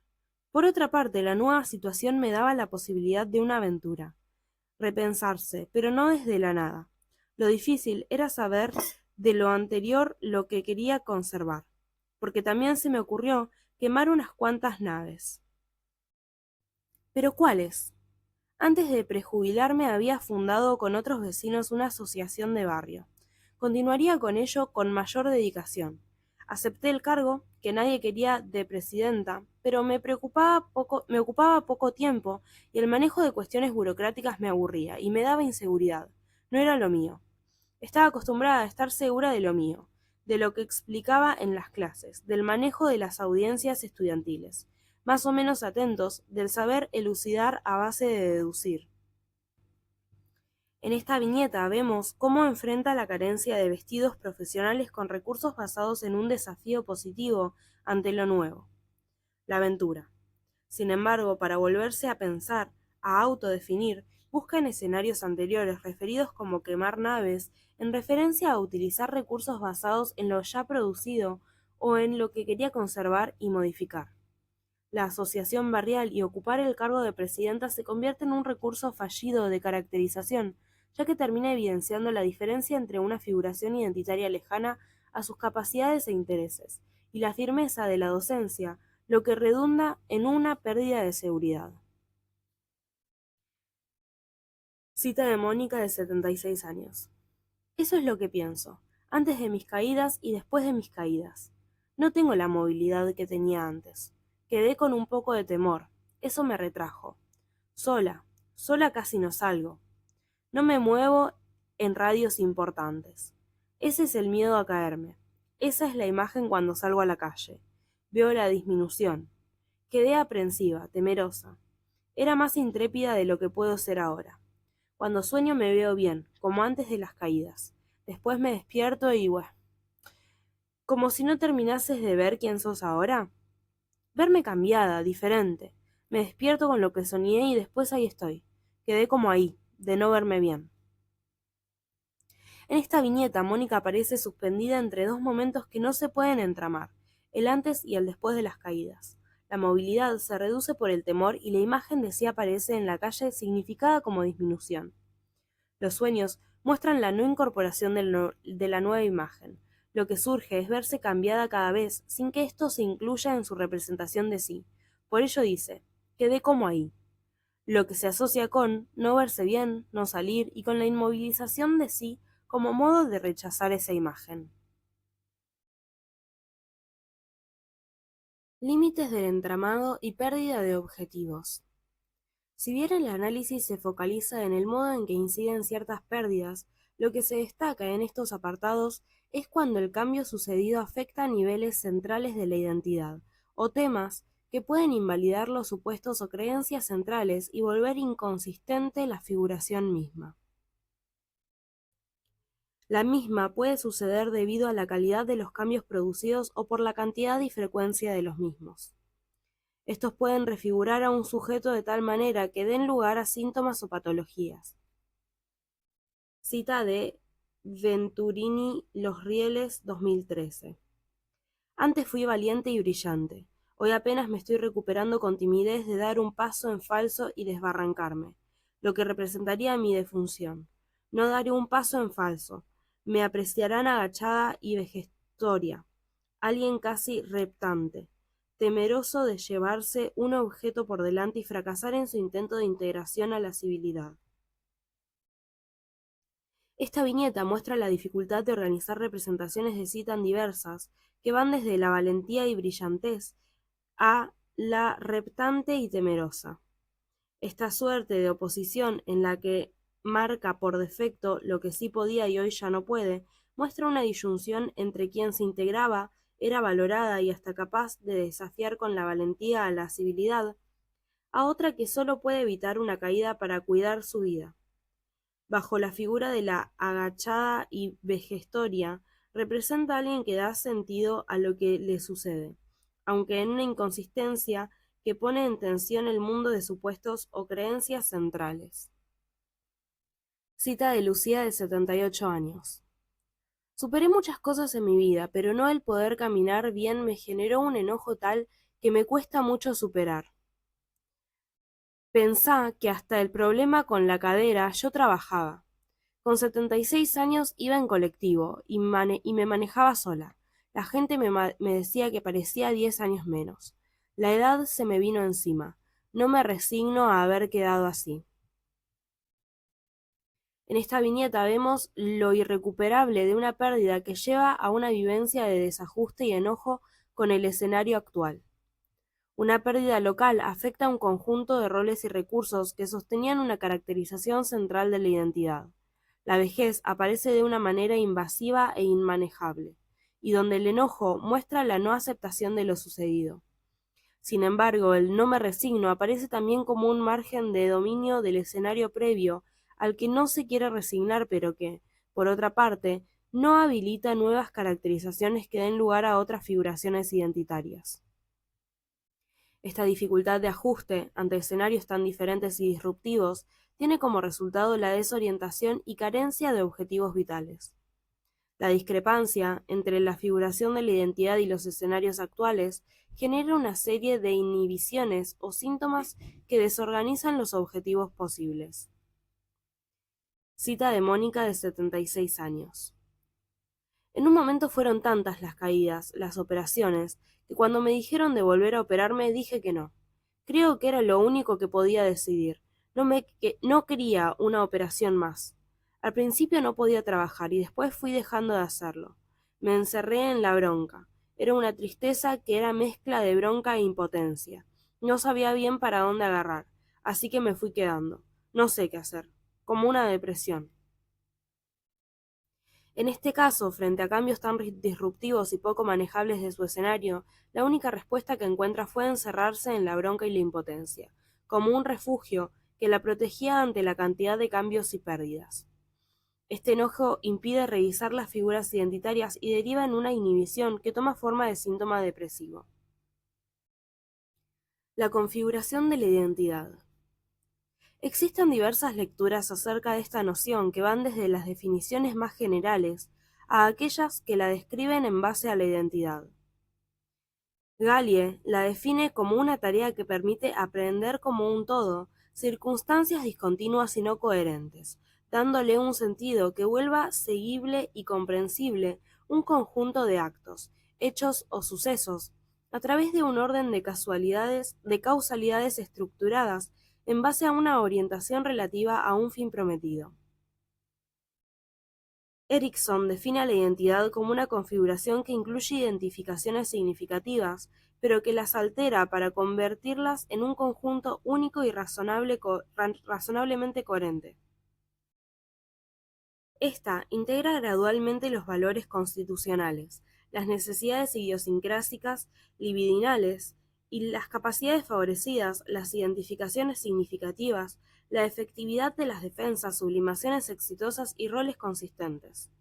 Por otra parte, la nueva situación me daba la posibilidad de una aventura. Repensarse, pero no desde la nada. Lo difícil era saber de lo anterior lo que quería conservar, porque también se me ocurrió quemar unas cuantas naves. ¿Pero cuáles? Antes de prejubilarme había fundado con otros vecinos una asociación de barrio. Continuaría con ello con mayor dedicación. Acepté el cargo, que nadie quería, de presidenta, pero me ocupaba poco tiempo y el manejo de cuestiones burocráticas me aburría y me daba inseguridad. No era lo mío. Estaba acostumbrada a estar segura de lo mío, de lo que explicaba en las clases, del manejo de las audiencias estudiantiles, más o menos atentos, del saber elucidar a base de deducir. En esta viñeta vemos cómo enfrenta la carencia de vestidos profesionales con recursos basados en un desafío positivo ante lo nuevo, la aventura. Sin embargo, para volverse a pensar, a autodefinir, busca en escenarios anteriores referidos como quemar naves, en referencia a utilizar recursos basados en lo ya producido o en lo que quería conservar y modificar. La asociación barrial y ocupar el cargo de presidenta se convierte en un recurso fallido de caracterización, ya que termina evidenciando la diferencia entre una figuración identitaria lejana a sus capacidades e intereses, y la firmeza de la docencia, lo que redunda en una pérdida de seguridad. Cita de Mónica de 76 años. Eso es lo que pienso, antes de mis caídas y después de mis caídas. No tengo la movilidad que tenía antes. Quedé con un poco de temor. Eso me retrajo. Sola casi no salgo. No me muevo en radios importantes. Ese es el miedo a caerme. Esa es la imagen cuando salgo a la calle. Veo la disminución. Quedé aprensiva, temerosa. Era más intrépida de lo que puedo ser ahora. Cuando sueño me veo bien, como antes de las caídas. Después me despierto y bueno, como si no terminases de ver quién sos ahora. Verme cambiada, diferente. Me despierto con lo que soñé y después ahí estoy. Quedé como ahí, de no verme bien. En esta viñeta, Mónica aparece suspendida entre dos momentos que no se pueden entramar, el antes y el después de las caídas. La movilidad se reduce por el temor y la imagen de sí aparece en la calle significada como disminución. Los sueños muestran la no incorporación de la nueva imagen. Lo que surge es verse cambiada cada vez sin que esto se incluya en su representación de sí. Por ello dice, quedé como ahí. lo que se asocia con no verse bien, no salir y con la inmovilización de sí como modo de rechazar esa imagen. Límites del entramado y pérdida de objetivos. Si bien el análisis se focaliza en el modo en que inciden ciertas pérdidas, lo que se destaca en estos apartados es cuando el cambio sucedido afecta a niveles centrales de la identidad, o temas que pueden invalidar los supuestos o creencias centrales y volver inconsistente la figuración misma. La misma puede suceder debido a la calidad de los cambios producidos o por la cantidad y frecuencia de los mismos. Estos pueden refigurar a un sujeto de tal manera que den lugar a síntomas o patologías. Cita de Venturini Los Rieles, 2013. Antes fui valiente y brillante. Hoy apenas me estoy recuperando con timidez de dar un paso en falso y desbarrancarme, lo que representaría mi defunción. No daré un paso en falso. Me apreciarán agachada y vejestoria, alguien casi reptante, temeroso de llevarse un objeto por delante y fracasar en su intento de integración a la civilidad. Esta viñeta muestra la dificultad de organizar representaciones de sí tan diversas, que van desde la valentía y brillantez a la reptante y temerosa. Esta suerte de oposición en la que marca por defecto lo que sí podía y hoy ya no puede, muestra una disyunción entre quien se integraba, era valorada y hasta capaz de desafiar con la valentía a la civilidad, a otra que solo puede evitar una caída para cuidar su vida. Bajo la figura de la agachada y vejestoria, representa a alguien que da sentido a lo que le sucede, aunque en una inconsistencia que pone en tensión el mundo de supuestos o creencias centrales. Cita de Lucía, de 78 años. Superé muchas cosas en mi vida, pero no el poder caminar bien me generó un enojo tal que me cuesta mucho superar. Pensá que hasta el problema con la cadera yo trabajaba. Con 76 años iba en colectivo y me manejaba sola. La gente me decía que parecía 10 años menos. La edad se me vino encima. No me resigno a haber quedado así. En esta viñeta vemos lo irrecuperable de una pérdida que lleva a una vivencia de desajuste y enojo con el escenario actual. Una pérdida local afecta a un conjunto de roles y recursos que sostenían una caracterización central de la identidad. La vejez aparece de una manera invasiva e inmanejable, y donde el enojo muestra la no aceptación de lo sucedido. Sin embargo, el no me resigno aparece también como un margen de dominio del escenario previo al que no se quiere resignar, pero que, por otra parte, no habilita nuevas caracterizaciones que den lugar a otras figuraciones identitarias. Esta dificultad de ajuste ante escenarios tan diferentes y disruptivos tiene como resultado la desorientación y carencia de objetivos vitales. La discrepancia entre la figuración de la identidad y los escenarios actuales genera una serie de inhibiciones o síntomas que desorganizan los objetivos posibles. Cita de Mónica, de 76 años. En un momento fueron tantas las caídas, las operaciones, que cuando me dijeron de volver a operarme dije que no. Creo que era lo único que podía decidir. No quería una operación más. Al principio no podía trabajar y después fui dejando de hacerlo. Me encerré en la bronca. Era una tristeza que era mezcla de bronca e impotencia. No sabía bien para dónde agarrar, así que me fui quedando. No sé qué hacer. Como una depresión. En este caso, frente a cambios tan disruptivos y poco manejables de su escenario, la única respuesta que encuentra fue encerrarse en la bronca y la impotencia, como un refugio que la protegía ante la cantidad de cambios y pérdidas. Este enojo impide revisar las figuras identitarias y deriva en una inhibición que toma forma de síntoma depresivo. La configuración de la identidad. Existen diversas lecturas acerca de esta noción que van desde las definiciones más generales a aquellas que la describen en base a la identidad. Gallie la define como una tarea que permite aprender como un todo circunstancias discontinuas y no coherentes, dándole un sentido que vuelva seguible y comprensible un conjunto de actos, hechos o sucesos, a través de un orden de causalidades estructuradas en base a una orientación relativa a un fin prometido. Erickson define a la identidad como una configuración que incluye identificaciones significativas, pero que las altera para convertirlas en un conjunto único y razonablemente coherente. Esta integra gradualmente los valores constitucionales, las necesidades idiosincrásicas libidinales y las capacidades favorecidas, las identificaciones significativas, la efectividad de las defensas, sublimaciones exitosas y roles consistentes.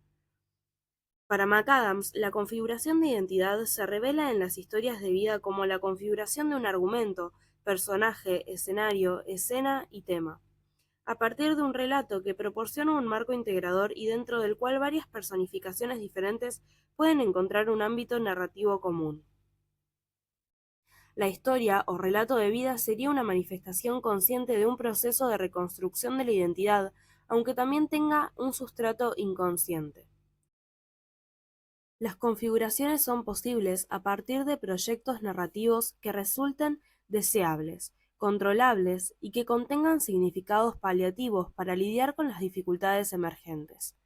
Para McAdams, la configuración de identidad se revela en las historias de vida como la configuración de un argumento, personaje, escenario, escena y tema, a partir de un relato que proporciona un marco integrador y dentro del cual varias personificaciones diferentes pueden encontrar un ámbito narrativo común. La historia o relato de vida sería una manifestación consciente de un proceso de reconstrucción de la identidad, aunque también tenga un sustrato inconsciente. Las configuraciones son posibles a partir de proyectos narrativos que resulten deseables, controlables y que contengan significados paliativos para lidiar con las dificultades emergentes.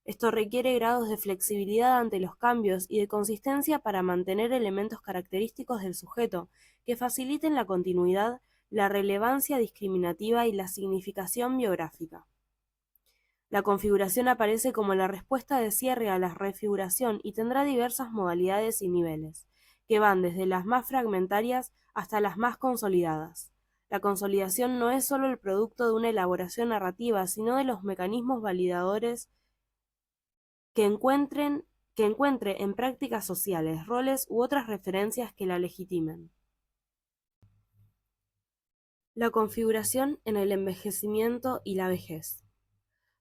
Esto requiere grados de flexibilidad ante los cambios y de consistencia para mantener elementos característicos del sujeto que faciliten la continuidad, la relevancia discriminativa y la significación biográfica. La configuración aparece como la respuesta de cierre a la refiguración y tendrá diversas modalidades y niveles, que van desde las más fragmentarias hasta las más consolidadas. La consolidación no es solo el producto de una elaboración narrativa, sino de los mecanismos validadores que encuentre en prácticas sociales, roles u otras referencias que la legitimen. La configuración en el envejecimiento y la vejez.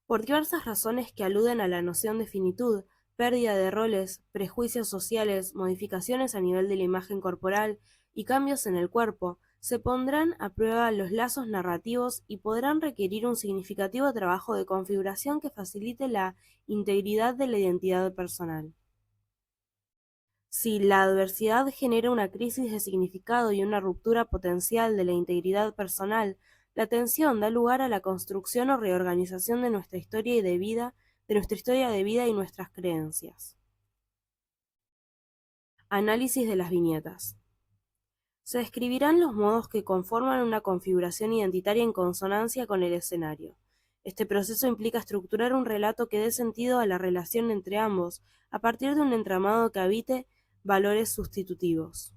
Por diversas razones que aluden a la noción de finitud, pérdida de roles, prejuicios sociales, modificaciones a nivel de la imagen corporal y cambios en el cuerpo, se pondrán a prueba los lazos narrativos y podrán requerir un significativo trabajo de configuración que facilite la integridad de la identidad personal. Si la adversidad genera una crisis de significado y una ruptura potencial de la integridad personal, la tensión da lugar a la construcción o reorganización de nuestra historia de vida y nuestras creencias. Análisis de las viñetas. Se describirán los modos que conforman una configuración identitaria en consonancia con el escenario. Este proceso implica estructurar un relato que dé sentido a la relación entre ambos, a partir de un entramado que habite valores sustitutivos.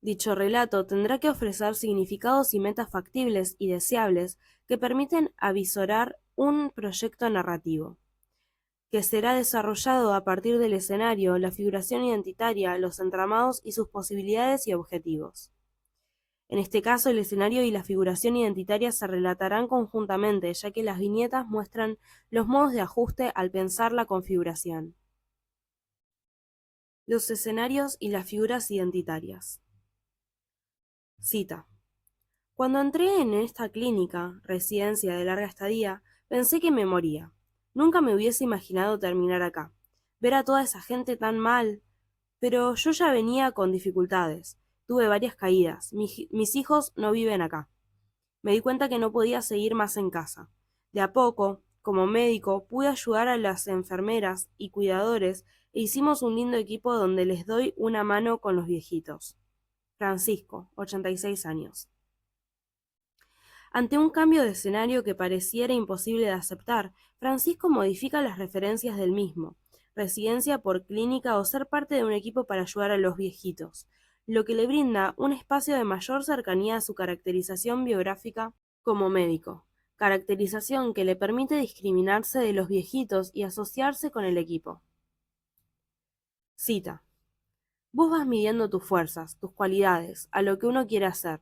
Dicho relato tendrá que ofrecer significados y metas factibles y deseables que permiten avisorar un proyecto narrativo, que será desarrollado a partir del escenario, la figuración identitaria, los entramados y sus posibilidades y objetivos. En este caso, el escenario y la figuración identitaria se relatarán conjuntamente, ya que las viñetas muestran los modos de ajuste al pensar la configuración. Los escenarios y las figuras identitarias. Cita. Cuando entré en esta clínica, residencia de larga estadía, pensé que me moría. Nunca me hubiese imaginado terminar acá. Ver a toda esa gente tan mal. Pero yo ya venía con dificultades. Tuve varias caídas. Mis hijos no viven acá. Me di cuenta que no podía seguir más en casa. De a poco, como médico, pude ayudar a las enfermeras y cuidadores e hicimos un lindo equipo donde les doy una mano con los viejitos. Francisco, 86 años. Ante un cambio de escenario que pareciera imposible de aceptar, Francisco modifica las referencias del mismo, residencia por clínica o ser parte de un equipo para ayudar a los viejitos, lo que le brinda un espacio de mayor cercanía a su caracterización biográfica como médico, caracterización que le permite discriminarse de los viejitos y asociarse con el equipo. Cita. Vos vas midiendo tus fuerzas, tus cualidades, a lo que uno quiere hacer.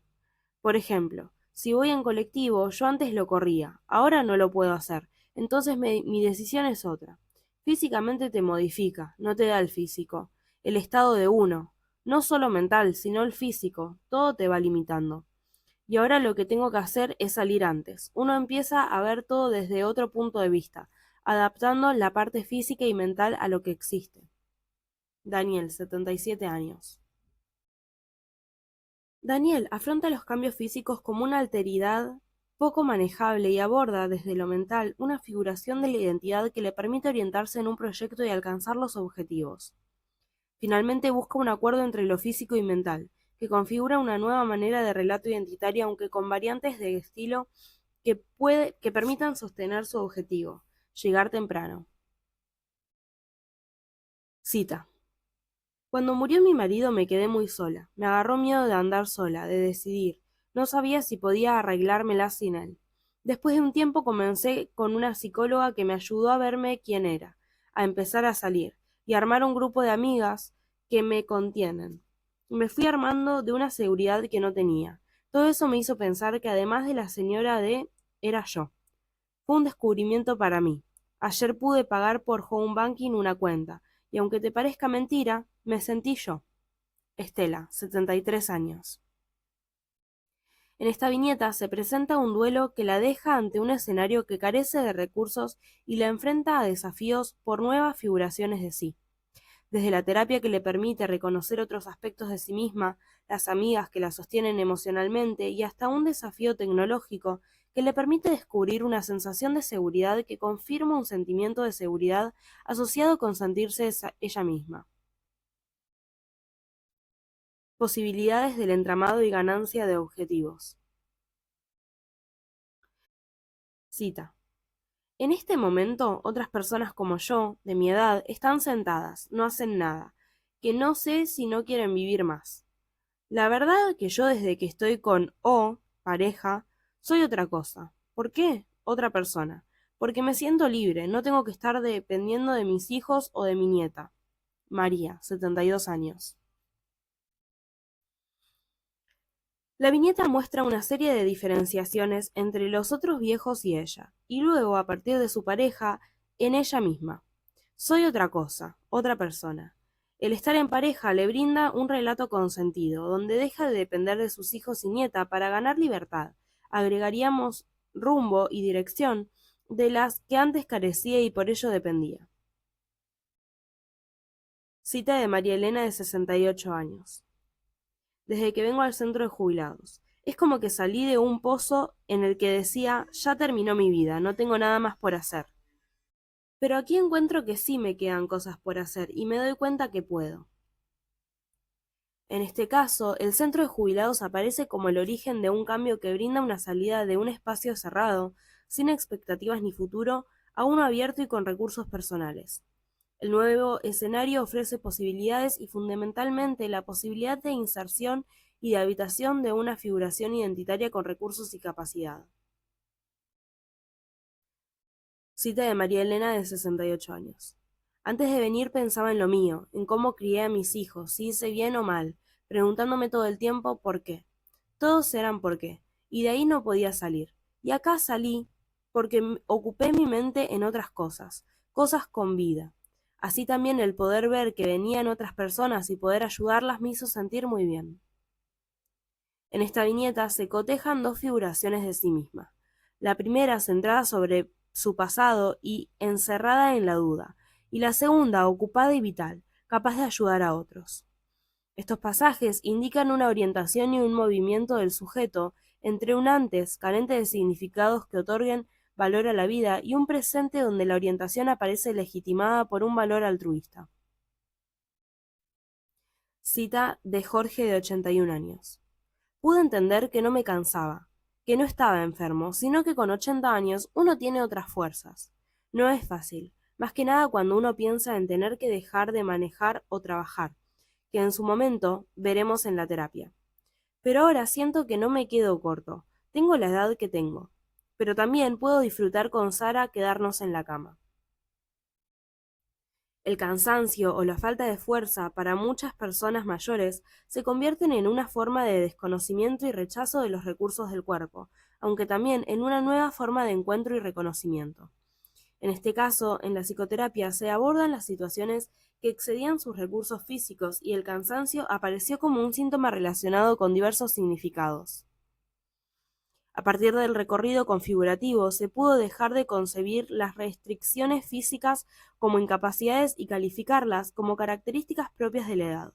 Por ejemplo, si voy en colectivo, yo antes lo corría, ahora no lo puedo hacer, entonces mi decisión es otra. Físicamente te modifica, no te da el físico, el estado de uno, no solo mental, sino el físico, todo te va limitando. Y ahora lo que tengo que hacer es salir antes. Uno empieza a ver todo desde otro punto de vista, adaptando la parte física y mental a lo que existe. Daniel, 77 años. Daniel afronta los cambios físicos como una alteridad poco manejable y aborda desde lo mental una figuración de la identidad que le permite orientarse en un proyecto y alcanzar los objetivos. Finalmente busca un acuerdo entre lo físico y mental, que configura una nueva manera de relato identitario aunque con variantes de estilo que permitan sostener su objetivo, llegar temprano. Cita. Cuando murió mi marido me quedé muy sola. Me agarró miedo de andar sola, de decidir. No sabía si podía arreglármela sin él. Después de un tiempo comencé con una psicóloga que me ayudó a verme quién era, a empezar a salir y a armar un grupo de amigas que me contienen. Me fui armando de una seguridad que no tenía. Todo eso me hizo pensar que además de la señora D, era yo. Fue un descubrimiento para mí. Ayer pude pagar por home banking una cuenta, y aunque te parezca mentira, me sentí yo. Estela, 73 años. En esta viñeta se presenta un duelo que la deja ante un escenario que carece de recursos y la enfrenta a desafíos por nuevas figuraciones de sí. Desde la terapia que le permite reconocer otros aspectos de sí misma, las amigas que la sostienen emocionalmente y hasta un desafío tecnológico que le permite descubrir una sensación de seguridad que confirma un sentimiento de seguridad asociado con sentirse ella misma. Posibilidades del entramado y ganancia de objetivos. Cita. En este momento, otras personas como yo, de mi edad, están sentadas, no hacen nada, que no sé si no quieren vivir más. La verdad que yo desde que estoy con pareja, soy otra cosa. ¿Por qué? Otra persona. Porque me siento libre, no tengo que estar dependiendo de mis hijos o de mi nieta. María, 72 años. La viñeta muestra una serie de diferenciaciones entre los otros viejos y ella, y luego, a partir de su pareja, en ella misma. Soy otra cosa, otra persona. El estar en pareja le brinda un relato con sentido, donde deja de depender de sus hijos y nieta para ganar libertad. Agregaríamos rumbo y dirección de las que antes carecía y por ello dependía. Cita de María Elena de 68 años. Desde que vengo al centro de jubilados. Es como que salí de un pozo en el que decía, ya terminó mi vida, no tengo nada más por hacer. Pero aquí encuentro que sí me quedan cosas por hacer y me doy cuenta que puedo. En este caso, el centro de jubilados aparece como el origen de un cambio que brinda una salida de un espacio cerrado, sin expectativas ni futuro, a uno abierto y con recursos personales. El nuevo escenario ofrece posibilidades y fundamentalmente la posibilidad de inserción y de habitación de una figuración identitaria con recursos y capacidad. Cita de María Elena de 68 años. Antes de venir pensaba en lo mío, en cómo crié a mis hijos, si hice bien o mal, preguntándome todo el tiempo por qué. Todos eran por qué, y de ahí no podía salir. Y acá salí porque ocupé mi mente en otras cosas, cosas con vida. Así también el poder ver que venían otras personas y poder ayudarlas me hizo sentir muy bien. En esta viñeta se cotejan dos figuraciones de sí misma. La primera centrada sobre su pasado y encerrada en la duda, y la segunda ocupada y vital, capaz de ayudar a otros. Estos pasajes indican una orientación y un movimiento del sujeto entre un antes carente de significados que otorguen valor a la vida y un presente donde la orientación aparece legitimada por un valor altruista. Cita de Jorge de 81 años. Pude entender que no me cansaba, que no estaba enfermo, sino que con 80 años uno tiene otras fuerzas. No es fácil, más que nada cuando uno piensa en tener que dejar de manejar o trabajar, que en su momento veremos en la terapia. Pero ahora siento que no me quedo corto, tengo la edad que tengo, pero también puedo disfrutar con Sara quedarnos en la cama. El cansancio o la falta de fuerza para muchas personas mayores se convierten en una forma de desconocimiento y rechazo de los recursos del cuerpo, aunque también en una nueva forma de encuentro y reconocimiento. En este caso, en la psicoterapia se abordan las situaciones que excedían sus recursos físicos y el cansancio apareció como un síntoma relacionado con diversos significados. A partir del recorrido configurativo se pudo dejar de concebir las restricciones físicas como incapacidades y calificarlas como características propias de la edad.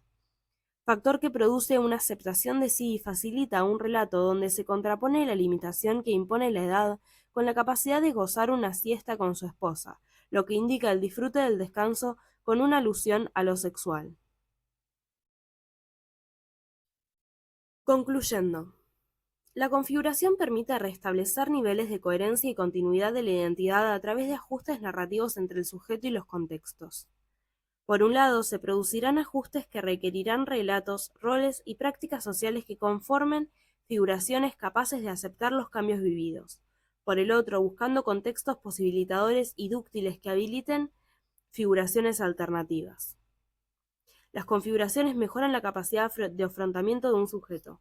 factor que produce una aceptación de sí y facilita un relato donde se contrapone la limitación que impone la edad con la capacidad de gozar una siesta con su esposa, lo que indica el disfrute del descanso con una alusión a lo sexual. Concluyendo, la configuración permite restablecer niveles de coherencia y continuidad de la identidad a través de ajustes narrativos entre el sujeto y los contextos. Por un lado, se producirán ajustes que requerirán relatos, roles y prácticas sociales que conformen figuraciones capaces de aceptar los cambios vividos. Por el otro, buscando contextos posibilitadores y dúctiles que habiliten figuraciones alternativas. Las configuraciones mejoran la capacidad de afrontamiento de un sujeto,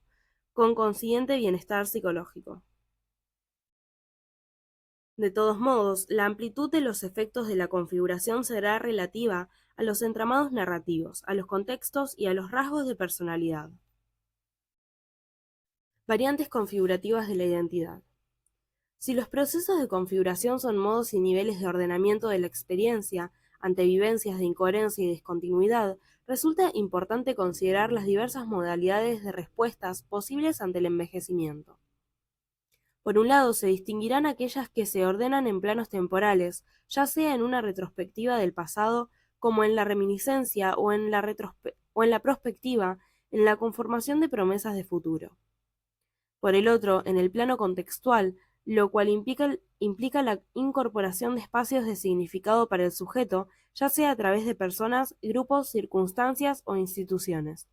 con consiguiente bienestar psicológico. De todos modos, la amplitud de los efectos de la configuración será relativa a los entramados narrativos, a los contextos y a los rasgos de personalidad. Variantes configurativas de la identidad. Si los procesos de configuración son modos y niveles de ordenamiento de la experiencia ante vivencias de incoherencia y discontinuidad, resulta importante considerar las diversas modalidades de respuestas posibles ante el envejecimiento. Por un lado, se distinguirán aquellas que se ordenan en planos temporales, ya sea en una retrospectiva del pasado, como en la reminiscencia o en la prospectiva, en la conformación de promesas de futuro. Por el otro, en el plano contextual, lo cual implica la incorporación de espacios de significado para el sujeto, ya sea a través de personas, grupos, circunstancias o instituciones.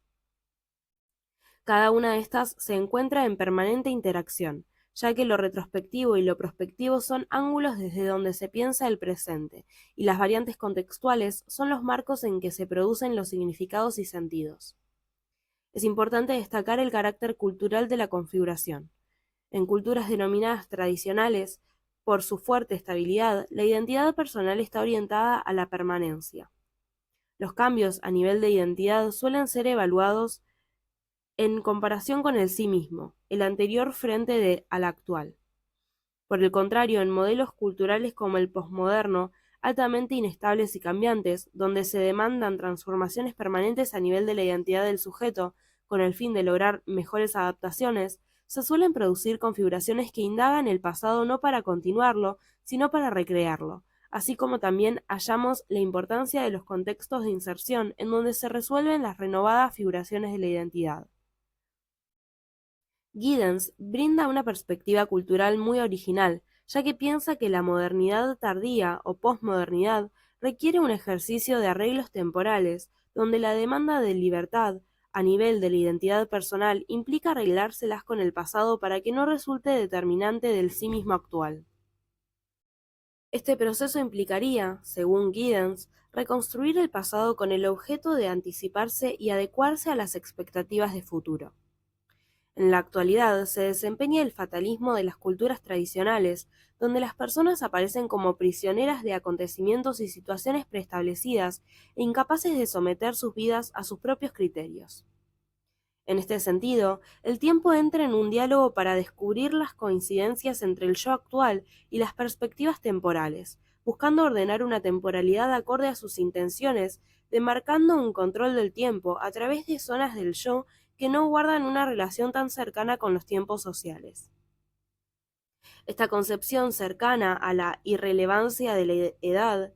Cada una de estas se encuentra en permanente interacción, ya que lo retrospectivo y lo prospectivo son ángulos desde donde se piensa el presente, y las variantes contextuales son los marcos en que se producen los significados y sentidos. Es importante destacar el carácter cultural de la configuración. En culturas denominadas tradicionales, por su fuerte estabilidad, la identidad personal está orientada a la permanencia. Los cambios a nivel de identidad suelen ser evaluados en comparación con el sí mismo, el anterior frente al actual. Por el contrario, en modelos culturales como el posmoderno, altamente inestables y cambiantes, donde se demandan transformaciones permanentes a nivel de la identidad del sujeto, con el fin de lograr mejores adaptaciones, se suelen producir configuraciones que indagan el pasado no para continuarlo, sino para recrearlo, así como también hallamos la importancia de los contextos de inserción en donde se resuelven las renovadas figuraciones de la identidad. Giddens brinda una perspectiva cultural muy original, ya que piensa que la modernidad tardía o posmodernidad requiere un ejercicio de arreglos temporales, donde la demanda de libertad, a nivel de la identidad personal, implica arreglárselas con el pasado para que no resulte determinante del sí mismo actual. Este proceso implicaría, según Giddens, reconstruir el pasado con el objeto de anticiparse y adecuarse a las expectativas de futuro. En la actualidad se desempeña el fatalismo de las culturas tradicionales, donde las personas aparecen como prisioneras de acontecimientos y situaciones preestablecidas e incapaces de someter sus vidas a sus propios criterios. En este sentido, el tiempo entra en un diálogo para descubrir las coincidencias entre el yo actual y las perspectivas temporales, buscando ordenar una temporalidad acorde a sus intenciones, demarcando un control del tiempo a través de zonas del yo que no guardan una relación tan cercana con los tiempos sociales. Esta concepción cercana a la irrelevancia de la edad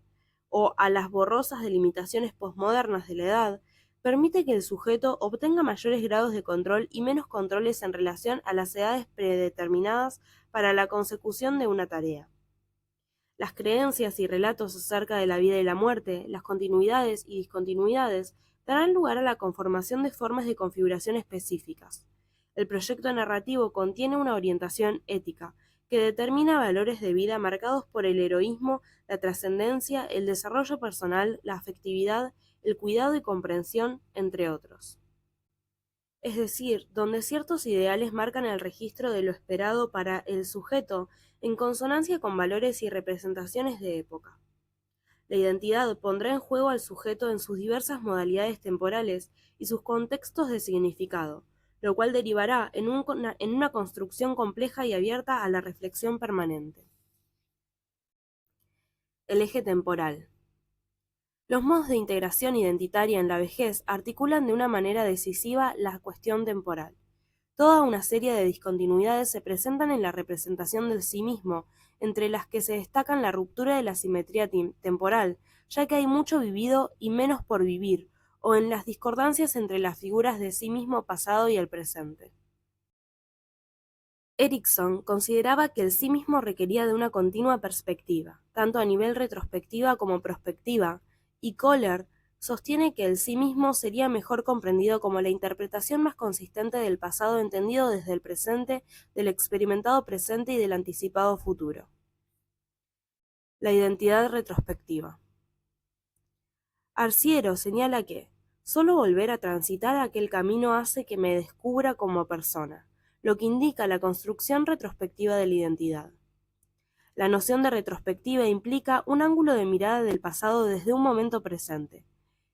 o a las borrosas delimitaciones posmodernas de la edad permite que el sujeto obtenga mayores grados de control y menos controles en relación a las edades predeterminadas para la consecución de una tarea. Las creencias y relatos acerca de la vida y la muerte, las continuidades y discontinuidades, darán lugar a la conformación de formas de configuración específicas. El proyecto narrativo contiene una orientación ética, que determina valores de vida marcados por el heroísmo, la trascendencia, el desarrollo personal, la afectividad, el cuidado y comprensión, entre otros. Es decir, donde ciertos ideales marcan el registro de lo esperado para el sujeto en consonancia con valores y representaciones de época. La identidad pondrá en juego al sujeto en sus diversas modalidades temporales y sus contextos de significado, lo cual derivará en una construcción compleja y abierta a la reflexión permanente. El eje temporal. Los modos de integración identitaria en la vejez articulan de una manera decisiva la cuestión temporal. Toda una serie de discontinuidades se presentan en la representación del sí mismo, entre las que se destacan la ruptura de la simetría temporal, ya que hay mucho vivido y menos por vivir, o en las discordancias entre las figuras de sí mismo pasado y el presente. Erickson consideraba que el sí mismo requería de una continua perspectiva, tanto a nivel retrospectiva como prospectiva, y Kohler sostiene que el sí mismo sería mejor comprendido como la interpretación más consistente del pasado entendido desde el presente, del experimentado presente y del anticipado futuro. La identidad retrospectiva. Arciero señala que solo volver a transitar aquel camino hace que me descubra como persona, lo que indica la construcción retrospectiva de la identidad. La noción de retrospectiva implica un ángulo de mirada del pasado desde un momento presente.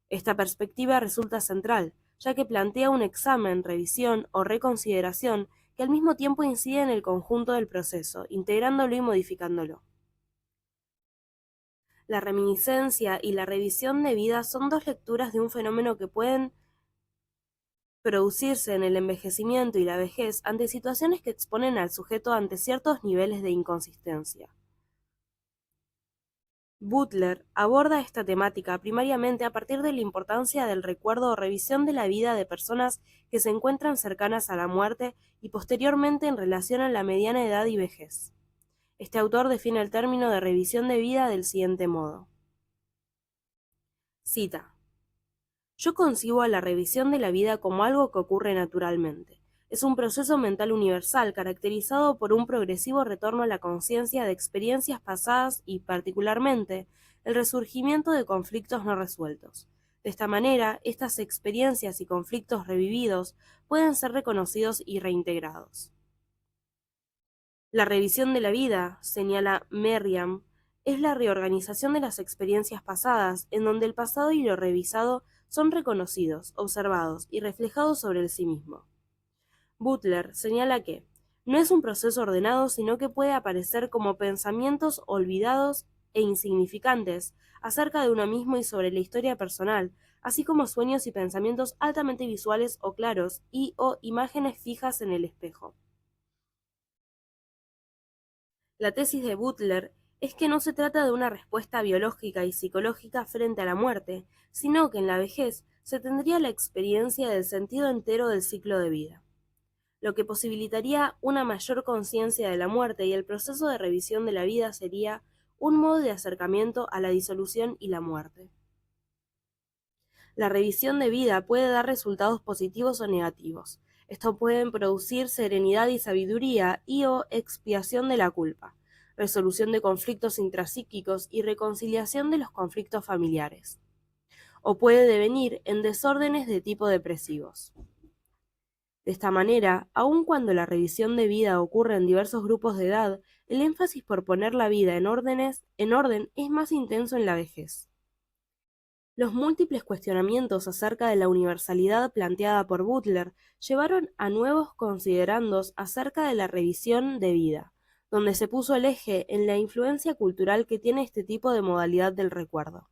Esta perspectiva resulta central, ya que plantea un examen, revisión o reconsideración que al mismo tiempo incide en el conjunto del proceso, integrándolo y modificándolo. La reminiscencia y la revisión de vida son dos lecturas de un fenómeno que pueden producirse en el envejecimiento y la vejez ante situaciones que exponen al sujeto ante ciertos niveles de inconsistencia. Butler aborda esta temática primariamente a partir de la importancia del recuerdo o revisión de la vida de personas que se encuentran cercanas a la muerte y posteriormente en relación a la mediana edad y vejez. Este autor define el término de revisión de vida del siguiente modo. Cita: yo concibo a la revisión de la vida como algo que ocurre naturalmente. Es un proceso mental universal caracterizado por un progresivo retorno a la conciencia de experiencias pasadas y, particularmente, el resurgimiento de conflictos no resueltos. De esta manera, estas experiencias y conflictos revividos pueden ser reconocidos y reintegrados. La revisión de la vida, señala Merriam, es la reorganización de las experiencias pasadas, en donde el pasado y lo revisado son reconocidos, observados y reflejados sobre el sí mismo. Butler señala que no es un proceso ordenado, sino que puede aparecer como pensamientos olvidados e insignificantes acerca de uno mismo y sobre la historia personal, así como sueños y pensamientos altamente visuales o claros y o imágenes fijas en el espejo. La tesis de Butler es que no se trata de una respuesta biológica y psicológica frente a la muerte, sino que en la vejez se tendría la experiencia del sentido entero del ciclo de vida, lo que posibilitaría una mayor conciencia de la muerte, y el proceso de revisión de la vida sería un modo de acercamiento a la disolución y la muerte. La revisión de vida puede dar resultados positivos o negativos. Estos pueden producir serenidad y sabiduría y o expiación de la culpa, resolución de conflictos intrapsíquicos y reconciliación de los conflictos familiares. O puede devenir en desórdenes de tipo depresivos. De esta manera, aun cuando la revisión de vida ocurre en diversos grupos de edad, el énfasis por poner la vida en orden es más intenso en la vejez. Los múltiples cuestionamientos acerca de la universalidad planteada por Butler llevaron a nuevos considerandos acerca de la revisión de vida, donde se puso el eje en la influencia cultural que tiene este tipo de modalidad del recuerdo.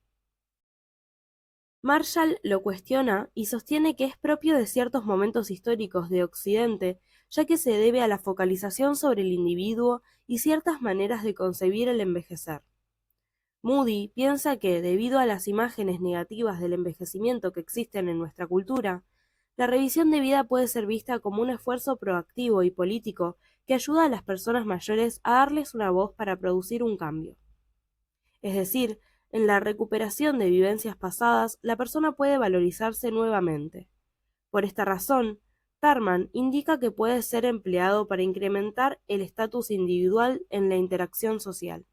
Marshall lo cuestiona y sostiene que es propio de ciertos momentos históricos de Occidente, ya que se debe a la focalización sobre el individuo y ciertas maneras de concebir el envejecer. Moody piensa que, debido a las imágenes negativas del envejecimiento que existen en nuestra cultura, la revisión de vida puede ser vista como un esfuerzo proactivo y político que ayuda a las personas mayores a darles una voz para producir un cambio. Es decir, en la recuperación de vivencias pasadas, la persona puede valorizarse nuevamente. Por esta razón, Tarman indica que puede ser empleado para incrementar el estatus individual en la interacción social.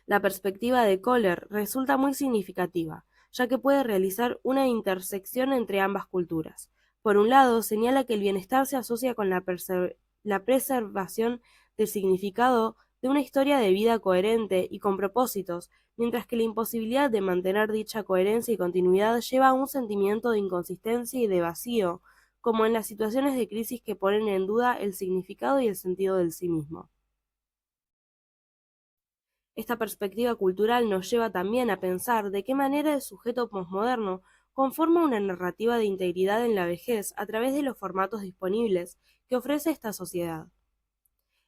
La perspectiva de Kohler resulta muy significativa, ya que puede realizar una intersección entre ambas culturas. Por un lado, señala que el bienestar se asocia con la preservación del significado de una historia de vida coherente y con propósitos, mientras que la imposibilidad de mantener dicha coherencia y continuidad lleva a un sentimiento de inconsistencia y de vacío, como en las situaciones de crisis que ponen en duda el significado y el sentido del sí mismo. Esta perspectiva cultural nos lleva también a pensar de qué manera el sujeto posmoderno conforma una narrativa de integridad en la vejez a través de los formatos disponibles que ofrece esta sociedad.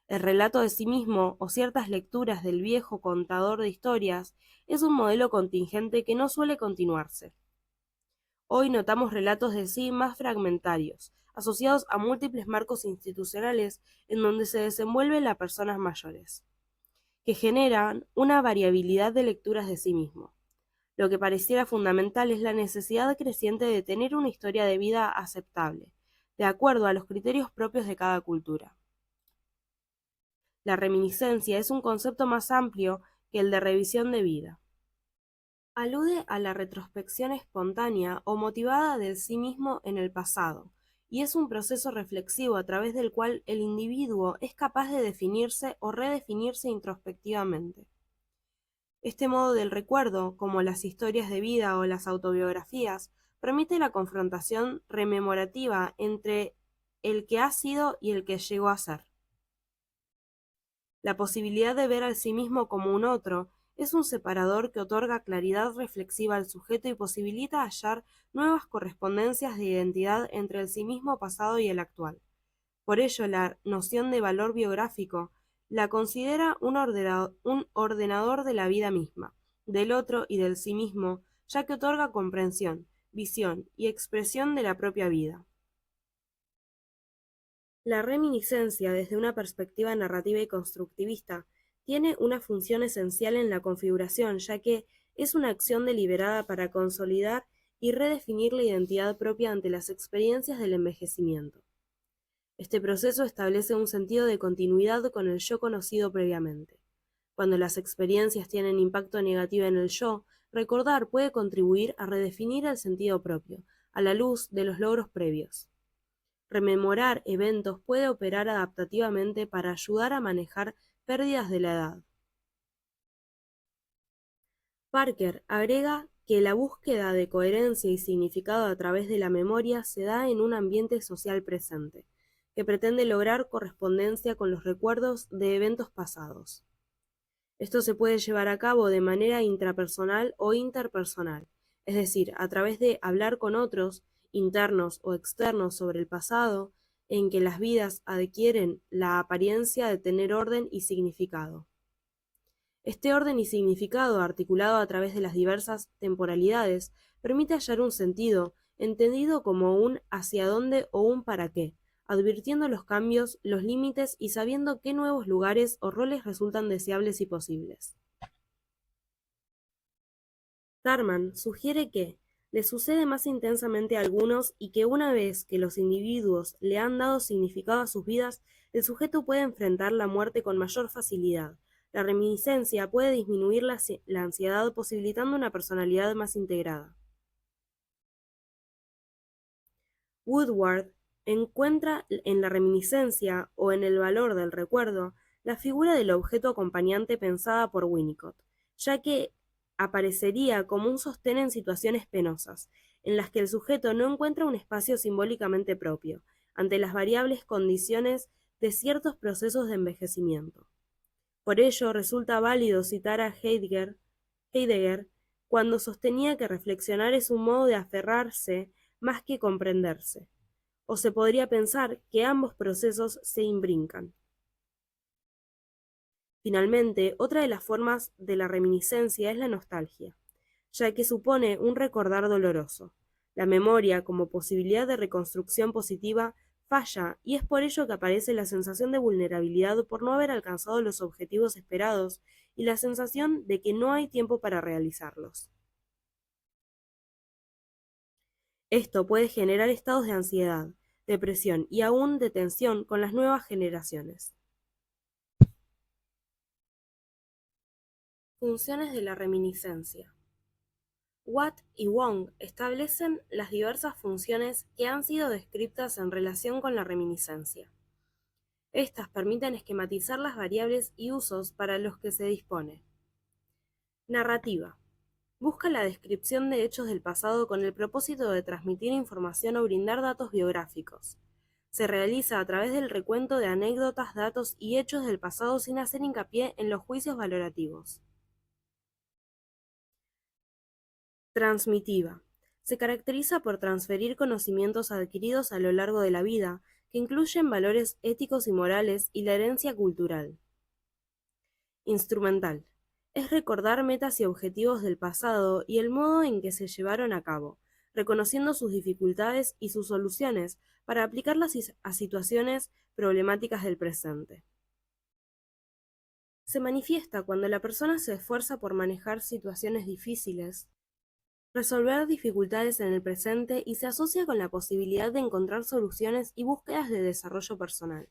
El relato de sí mismo o ciertas lecturas del viejo contador de historias es un modelo contingente que no suele continuarse. Hoy notamos relatos de sí más fragmentarios, asociados a múltiples marcos institucionales en donde se desenvuelven las personas mayores, que generan una variabilidad de lecturas de sí mismo. Lo que pareciera fundamental es la necesidad creciente de tener una historia de vida aceptable, de acuerdo a los criterios propios de cada cultura. La reminiscencia es un concepto más amplio que el de revisión de vida. Alude a la retrospección espontánea o motivada del sí mismo en el pasado, y es un proceso reflexivo a través del cual el individuo es capaz de definirse o redefinirse introspectivamente. Este modo del recuerdo, como las historias de vida o las autobiografías, permite la confrontación rememorativa entre el que ha sido y el que llegó a ser. La posibilidad de ver al sí mismo como un otro es un separador que otorga claridad reflexiva al sujeto y posibilita hallar nuevas correspondencias de identidad entre el sí mismo pasado y el actual. Por ello, la noción de valor biográfico la considera un ordenador de la vida misma, del otro y del sí mismo, ya que otorga comprensión, visión y expresión de la propia vida. La reminiscencia, desde una perspectiva narrativa y constructivista, tiene una función esencial en la configuración, ya que es una acción deliberada para consolidar y redefinir la identidad propia ante las experiencias del envejecimiento. Este proceso establece un sentido de continuidad con el yo conocido previamente. Cuando las experiencias tienen impacto negativo en el yo, recordar puede contribuir a redefinir el sentido propio, a la luz de los logros previos. Rememorar eventos puede operar adaptativamente para ayudar a manejar pérdidas de la edad. Parker agrega que la búsqueda de coherencia y significado a través de la memoria se da en un ambiente social presente, que pretende lograr correspondencia con los recuerdos de eventos pasados. Esto se puede llevar a cabo de manera intrapersonal o interpersonal, es decir, a través de hablar con otros, internos o externos, sobre el pasado, en que las vidas adquieren la apariencia de tener orden y significado. Este orden y significado, articulado a través de las diversas temporalidades, permite hallar un sentido, entendido como un hacia dónde o un para qué, advirtiendo los cambios, los límites y sabiendo qué nuevos lugares o roles resultan deseables y posibles. Tarman sugiere que le sucede más intensamente a algunos y que una vez que los individuos le han dado significado a sus vidas, el sujeto puede enfrentar la muerte con mayor facilidad. La reminiscencia puede disminuir la ansiedad, posibilitando una personalidad más integrada. Woodward encuentra en la reminiscencia o en el valor del recuerdo la figura del objeto acompañante pensada por Winnicott, ya que aparecería como un sostén en situaciones penosas, en las que el sujeto no encuentra un espacio simbólicamente propio, ante las variables condiciones de ciertos procesos de envejecimiento. Por ello, resulta válido citar a Heidegger cuando sostenía que reflexionar es un modo de aferrarse más que comprenderse, o se podría pensar que ambos procesos se imbrincan. Finalmente, otra de las formas de la reminiscencia es la nostalgia, ya que supone un recordar doloroso. La memoria, como posibilidad de reconstrucción positiva, falla, y es por ello que aparece la sensación de vulnerabilidad por no haber alcanzado los objetivos esperados y la sensación de que no hay tiempo para realizarlos. Esto puede generar estados de ansiedad, depresión y aún de tensión con las nuevas generaciones. Funciones de la reminiscencia. Watt y Wong establecen las diversas funciones que han sido descritas en relación con la reminiscencia. Estas permiten esquematizar las variables y usos para los que se dispone. Narrativa. Busca la descripción de hechos del pasado con el propósito de transmitir información o brindar datos biográficos. Se realiza a través del recuento de anécdotas, datos y hechos del pasado sin hacer hincapié en los juicios valorativos. Transmitiva. Se caracteriza por transferir conocimientos adquiridos a lo largo de la vida, que incluyen valores éticos y morales y la herencia cultural. Instrumental. Es recordar metas y objetivos del pasado y el modo en que se llevaron a cabo, reconociendo sus dificultades y sus soluciones para aplicarlas a situaciones problemáticas del presente. Se manifiesta cuando la persona se esfuerza por manejar situaciones difíciles, resolver dificultades en el presente y se asocia con la posibilidad de encontrar soluciones y búsquedas de desarrollo personal.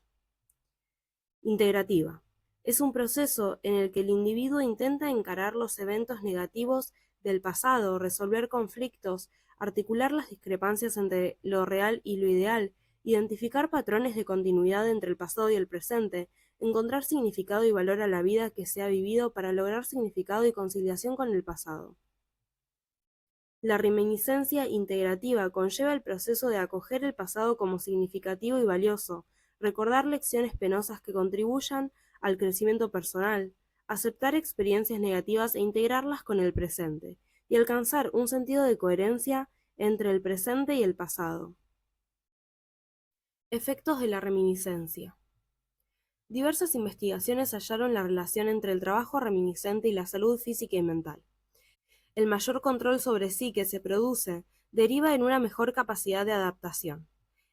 Integrativa. Es un proceso en el que el individuo intenta encarar los eventos negativos del pasado, resolver conflictos, articular las discrepancias entre lo real y lo ideal, identificar patrones de continuidad entre el pasado y el presente, encontrar significado y valor a la vida que se ha vivido para lograr significado y conciliación con el pasado. La reminiscencia integrativa conlleva el proceso de acoger el pasado como significativo y valioso, recordar lecciones penosas que contribuyan al crecimiento personal, aceptar experiencias negativas e integrarlas con el presente, y alcanzar un sentido de coherencia entre el presente y el pasado. Efectos de la reminiscencia. Diversas investigaciones hallaron la relación entre el trabajo reminiscente y la salud física y mental. El mayor control sobre sí que se produce deriva en una mejor capacidad de adaptación,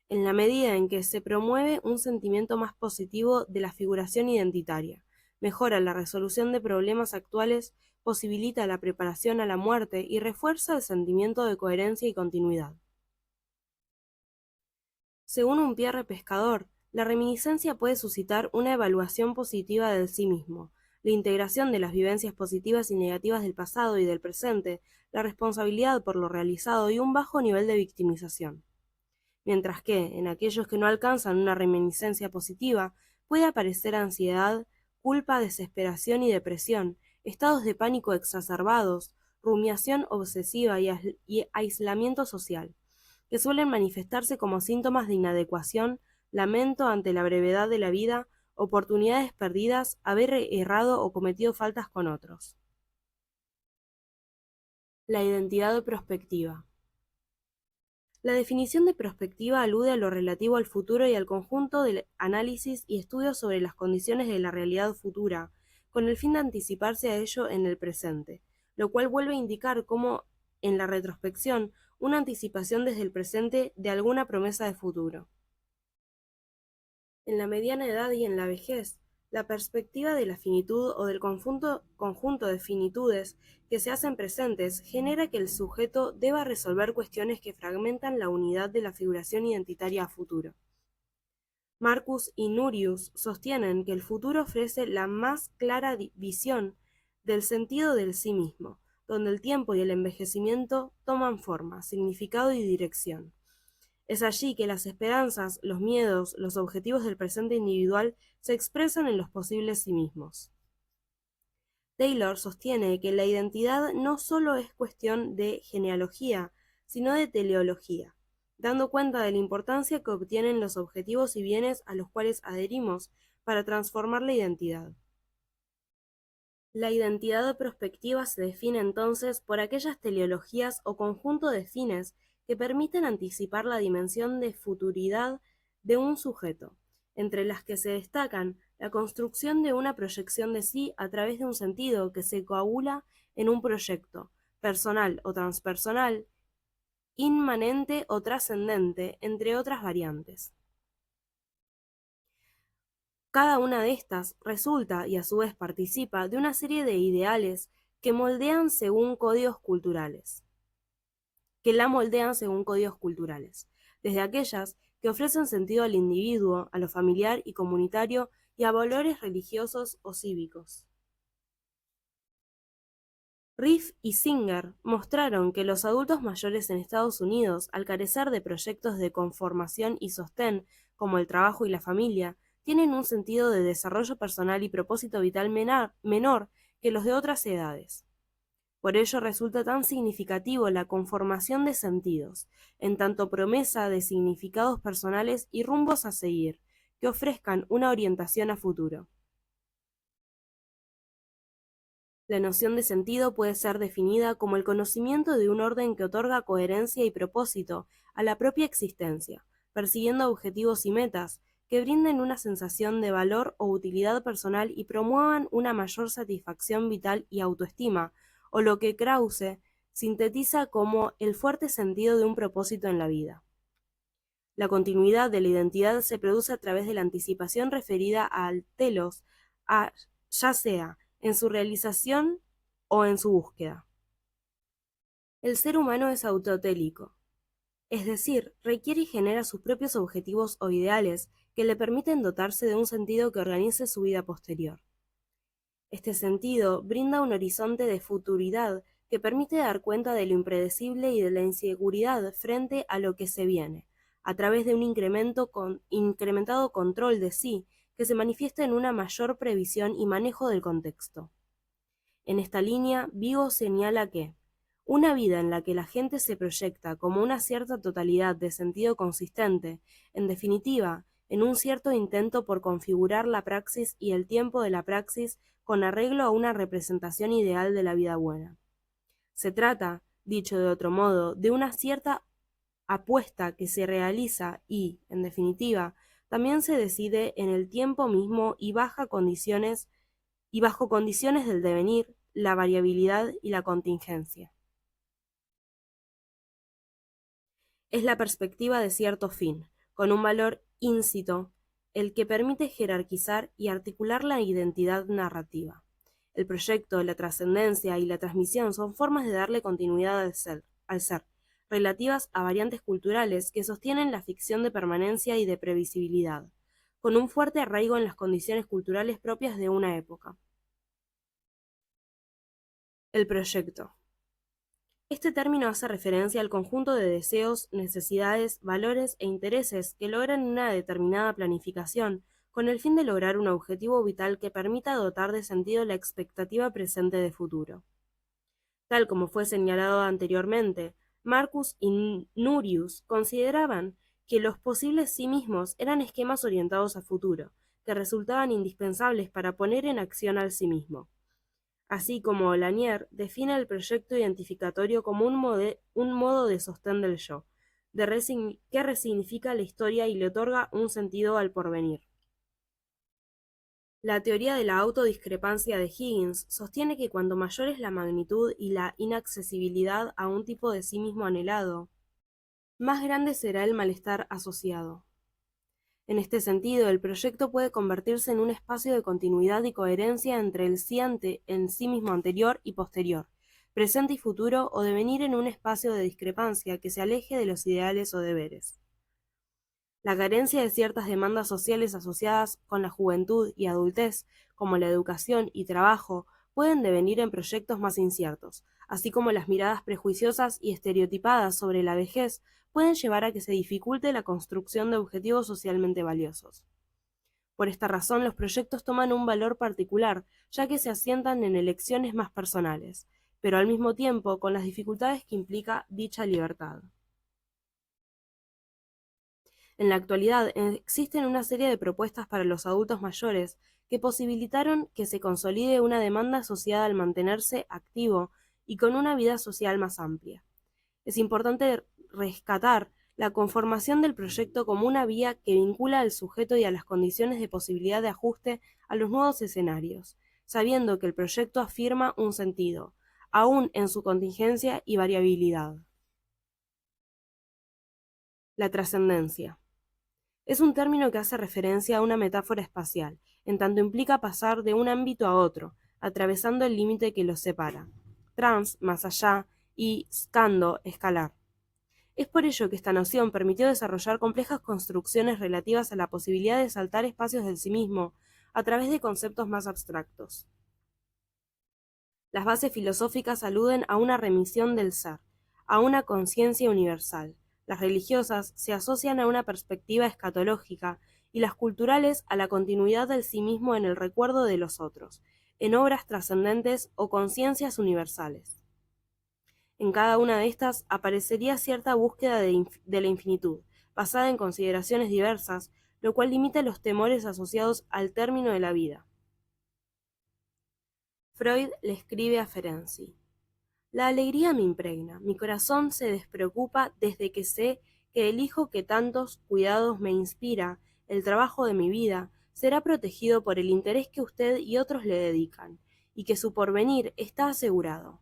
en la medida en que se promueve un sentimiento más positivo de la figuración identitaria, mejora la resolución de problemas actuales, posibilita la preparación a la muerte y refuerza el sentimiento de coherencia y continuidad. Según un Pierre Pescador, la reminiscencia puede suscitar una evaluación positiva del sí mismo, la integración de las vivencias positivas y negativas del pasado y del presente, la responsabilidad por lo realizado y un bajo nivel de victimización. Mientras que, en aquellos que no alcanzan una reminiscencia positiva, puede aparecer ansiedad, culpa, desesperación y depresión, estados de pánico exacerbados, rumiación obsesiva y aislamiento social, que suelen manifestarse como síntomas de inadecuación, lamento ante la brevedad de la vida, oportunidades perdidas, haber errado o cometido faltas con otros. La identidad prospectiva. La definición de prospectiva alude a lo relativo al futuro y al conjunto de análisis y estudios sobre las condiciones de la realidad futura, con el fin de anticiparse a ello en el presente, lo cual vuelve a indicar cómo, en la retrospección, una anticipación desde el presente de alguna promesa de futuro. En la mediana edad y en la vejez, la perspectiva de la finitud o del conjunto de finitudes que se hacen presentes genera que el sujeto deba resolver cuestiones que fragmentan la unidad de la figuración identitaria a futuro. Marcus y Nurius sostienen que el futuro ofrece la más clara visión del sentido del sí mismo, donde el tiempo y el envejecimiento toman forma, significado y dirección. Es allí que las esperanzas, los miedos, los objetivos del presente individual se expresan en los posibles sí mismos. Taylor sostiene que la identidad no solo es cuestión de genealogía, sino de teleología, dando cuenta de la importancia que obtienen los objetivos y bienes a los cuales adherimos para transformar la identidad. La identidad prospectiva se define entonces por aquellas teleologías o conjunto de fines que permiten anticipar la dimensión de futuridad de un sujeto, entre las que se destacan la construcción de una proyección de sí a través de un sentido que se coagula en un proyecto, personal o transpersonal, inmanente o trascendente, entre otras variantes. Cada una de estas resulta y a su vez participa de una serie de ideales que moldean según códigos culturales. Desde aquellas que ofrecen sentido al individuo, a lo familiar y comunitario y a valores religiosos o cívicos. Riff y Singer mostraron que los adultos mayores en Estados Unidos, al carecer de proyectos de conformación y sostén, como el trabajo y la familia, tienen un sentido de desarrollo personal y propósito vital menor que los de otras edades. Por ello resulta tan significativo la conformación de sentidos, en tanto promesa de significados personales y rumbos a seguir, que ofrezcan una orientación a futuro. La noción de sentido puede ser definida como el conocimiento de un orden que otorga coherencia y propósito a la propia existencia, persiguiendo objetivos y metas que brinden una sensación de valor o utilidad personal y promuevan una mayor satisfacción vital y autoestima, o lo que Krause sintetiza como el fuerte sentido de un propósito en la vida. La continuidad de la identidad se produce a través de la anticipación referida al telos, ya sea en su realización o en su búsqueda. El ser humano es autotélico, es decir, requiere y genera sus propios objetivos o ideales que le permiten dotarse de un sentido que organice su vida posterior. Este sentido brinda un horizonte de futuridad que permite dar cuenta de lo impredecible y de la inseguridad frente a lo que se viene, a través de un incrementado control de sí que se manifiesta en una mayor previsión y manejo del contexto. En esta línea, Vigo señala que una vida en la que la gente se proyecta como una cierta totalidad de sentido consistente, en definitiva, en un cierto intento por configurar la praxis y el tiempo de la praxis con arreglo a una representación ideal de la vida buena. Se trata, dicho de otro modo, de una cierta apuesta que se realiza y, en definitiva, también se decide en el tiempo mismo y bajo condiciones del devenir, la variabilidad y la contingencia. Es la perspectiva de cierto fin, con un valor íncito, el que permite jerarquizar y articular la identidad narrativa. El proyecto, la trascendencia y la transmisión son formas de darle continuidad al ser, relativas a variantes culturales que sostienen la ficción de permanencia y de previsibilidad, con un fuerte arraigo en las condiciones culturales propias de una época. El proyecto. Este término hace referencia al conjunto de deseos, necesidades, valores e intereses que logran una determinada planificación con el fin de lograr un objetivo vital que permita dotar de sentido la expectativa presente de futuro. Tal como fue señalado anteriormente, Marcus y Nurius consideraban que los posibles sí mismos eran esquemas orientados a futuro, que resultaban indispensables para poner en acción al sí mismo. Así como Lanier define el proyecto identificatorio como un modo de sostén del yo, que resignifica la historia y le otorga un sentido al porvenir. La teoría de la autodiscrepancia de Higgins sostiene que cuanto mayor es la magnitud y la inaccesibilidad a un tipo de sí mismo anhelado, más grande será el malestar asociado. En este sentido, el proyecto puede convertirse en un espacio de continuidad y coherencia entre el en sí mismo anterior y posterior, presente y futuro, o devenir en un espacio de discrepancia que se aleje de los ideales o deberes. La carencia de ciertas demandas sociales asociadas con la juventud y adultez, como la educación y trabajo, pueden devenir en proyectos más inciertos, así como las miradas prejuiciosas y estereotipadas sobre la vejez pueden llevar a que se dificulte la construcción de objetivos socialmente valiosos. Por esta razón, los proyectos toman un valor particular, ya que se asientan en elecciones más personales, pero al mismo tiempo con las dificultades que implica dicha libertad. En la actualidad existen una serie de propuestas para los adultos mayores que posibilitaron que se consolide una demanda asociada al mantenerse activo y con una vida social más amplia. Es importante rescatar la conformación del proyecto como una vía que vincula al sujeto y a las condiciones de posibilidad de ajuste a los nuevos escenarios, sabiendo que el proyecto afirma un sentido, aún en su contingencia y variabilidad. La trascendencia. Es un término que hace referencia a una metáfora espacial, en tanto implica pasar de un ámbito a otro, atravesando el límite que los separa. Trans, más allá, y scando, escalar. Es por ello que esta noción permitió desarrollar complejas construcciones relativas a la posibilidad de saltar espacios del sí mismo a través de conceptos más abstractos. Las bases filosóficas aluden a una remisión del ser, a una conciencia universal. Las religiosas se asocian a una perspectiva escatológica y las culturales a la continuidad del sí mismo en el recuerdo de los otros, en obras trascendentes o conciencias universales. En cada una de estas aparecería cierta búsqueda de la infinitud, basada en consideraciones diversas, lo cual limita los temores asociados al término de la vida. Freud le escribe a Ferenczi: la alegría me impregna, mi corazón se despreocupa desde que sé que el hijo que tantos cuidados me inspira, el trabajo de mi vida, será protegido por el interés que usted y otros le dedican, y que su porvenir está asegurado.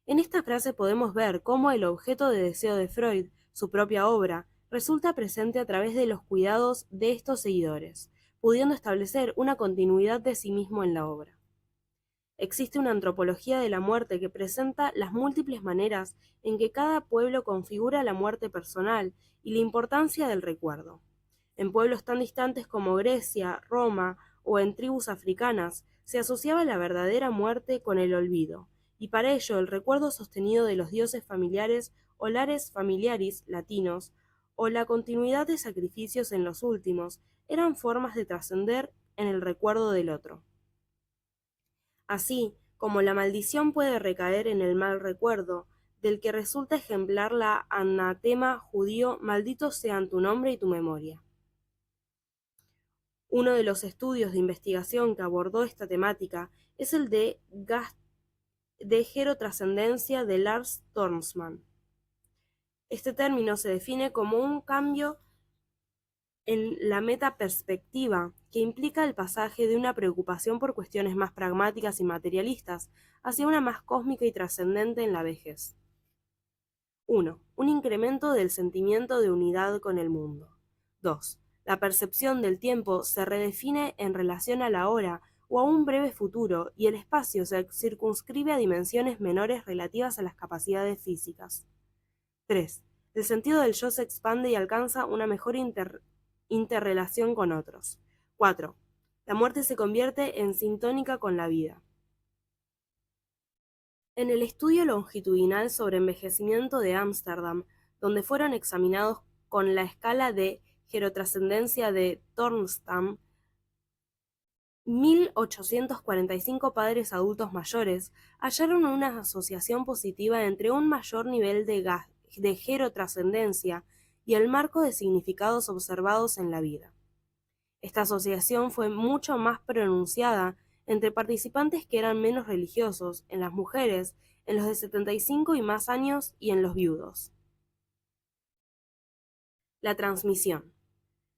En esta frase podemos ver cómo el objeto de deseo de Freud, su propia obra, resulta presente a través de los cuidados de estos seguidores, pudiendo establecer una continuidad de sí mismo en la obra. Existe una antropología de la muerte que presenta las múltiples maneras en que cada pueblo configura la muerte personal y la importancia del recuerdo. En pueblos tan distantes como Grecia, Roma o en tribus africanas, se asociaba la verdadera muerte con el olvido, y para ello el recuerdo sostenido de los dioses familiares o lares familiaris latinos, o la continuidad de sacrificios en los últimos, eran formas de trascender en el recuerdo del otro. Así como la maldición puede recaer en el mal recuerdo, del que resulta ejemplar la anatema judío maldito sean tu nombre y tu memoria. Uno de los estudios de investigación que abordó esta temática es el de gerotrascendencia de Lars Tornsman. Este término se define como un cambio en la metaperspectiva, que implica el pasaje de una preocupación por cuestiones más pragmáticas y materialistas hacia una más cósmica y trascendente en la vejez. 1. Un incremento del sentimiento de unidad con el mundo. 2. La percepción del tiempo se redefine en relación a la hora o a un breve futuro, y el espacio se circunscribe a dimensiones menores relativas a las capacidades físicas. 3. El sentido del yo se expande y alcanza una mejor interrelación con otros. 4. La muerte se convierte en sintónica con la vida. En el estudio longitudinal sobre envejecimiento de Ámsterdam, donde fueron examinados con la escala de gerotrascendencia de Tornstam, 1.845 padres adultos mayores hallaron una asociación positiva entre un mayor nivel de gerotrascendencia y el marco de significados observados en la vida. Esta asociación fue mucho más pronunciada entre participantes que eran menos religiosos, en las mujeres, en los de 75 y más años y en los viudos. La transmisión.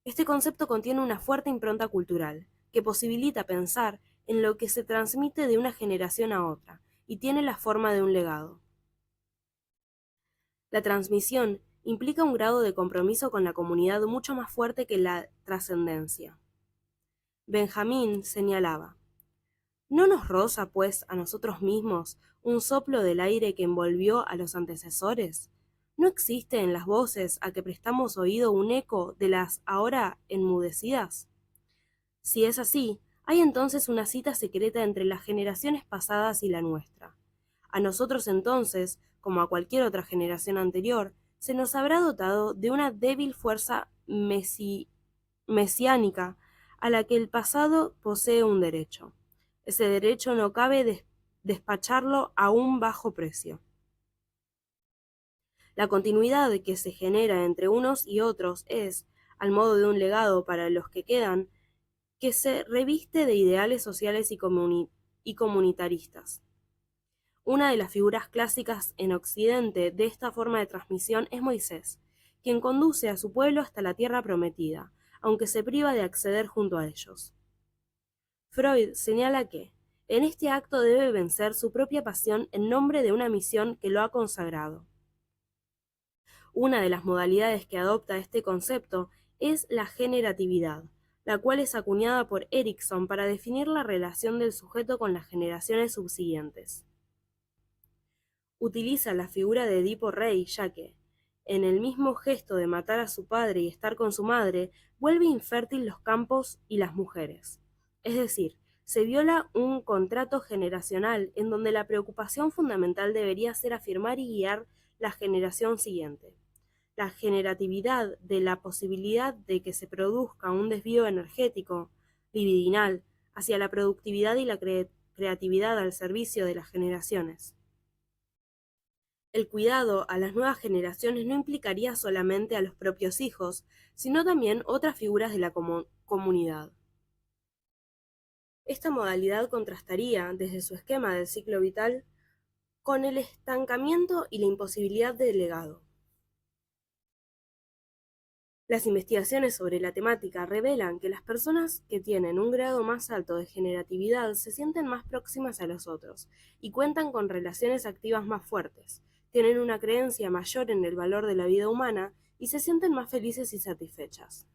Este concepto contiene una fuerte impronta cultural, que posibilita pensar en lo que se transmite de una generación a otra, y tiene la forma de un legado. La transmisión implica un grado de compromiso con la comunidad mucho más fuerte que la trascendencia. Benjamín señalaba: ¿no nos roza, pues, a nosotros mismos un soplo del aire que envolvió a los antecesores? ¿No existe en las voces a que prestamos oído un eco de las ahora enmudecidas? Si es así, hay entonces una cita secreta entre las generaciones pasadas y la nuestra. A nosotros entonces, como a cualquier otra generación anterior, se nos habrá dotado de una débil fuerza mesiánica a la que el pasado posee un derecho. Ese derecho no cabe despacharlo a un bajo precio. La continuidad que se genera entre unos y otros es, al modo de un legado para los que quedan, que se reviste de ideales sociales y comunitaristas. Una de las figuras clásicas en Occidente de esta forma de transmisión es Moisés, quien conduce a su pueblo hasta la tierra prometida, aunque se priva de acceder junto a ellos. Freud señala que, en este acto debe vencer su propia pasión en nombre de una misión que lo ha consagrado. Una de las modalidades que adopta este concepto es la generatividad, la cual es acuñada por Erikson para definir la relación del sujeto con las generaciones subsiguientes. Utiliza la figura de Edipo Rey, ya que, en el mismo gesto de matar a su padre y estar con su madre, vuelve infértil los campos y las mujeres. Es decir, se viola un contrato generacional en donde la preocupación fundamental debería ser afirmar y guiar la generación siguiente. La generatividad de la posibilidad de que se produzca un desvío energético, libidinal, hacia la productividad y la creatividad al servicio de las generaciones. El cuidado a las nuevas generaciones no implicaría solamente a los propios hijos, sino también otras figuras de la comunidad. Esta modalidad contrastaría, desde su esquema del ciclo vital, con el estancamiento y la imposibilidad de legado. Las investigaciones sobre la temática revelan que las personas que tienen un grado más alto de generatividad se sienten más próximas a los otros y cuentan con relaciones activas más fuertes, tienen una creencia mayor en el valor de la vida humana y se sienten más felices y satisfechas.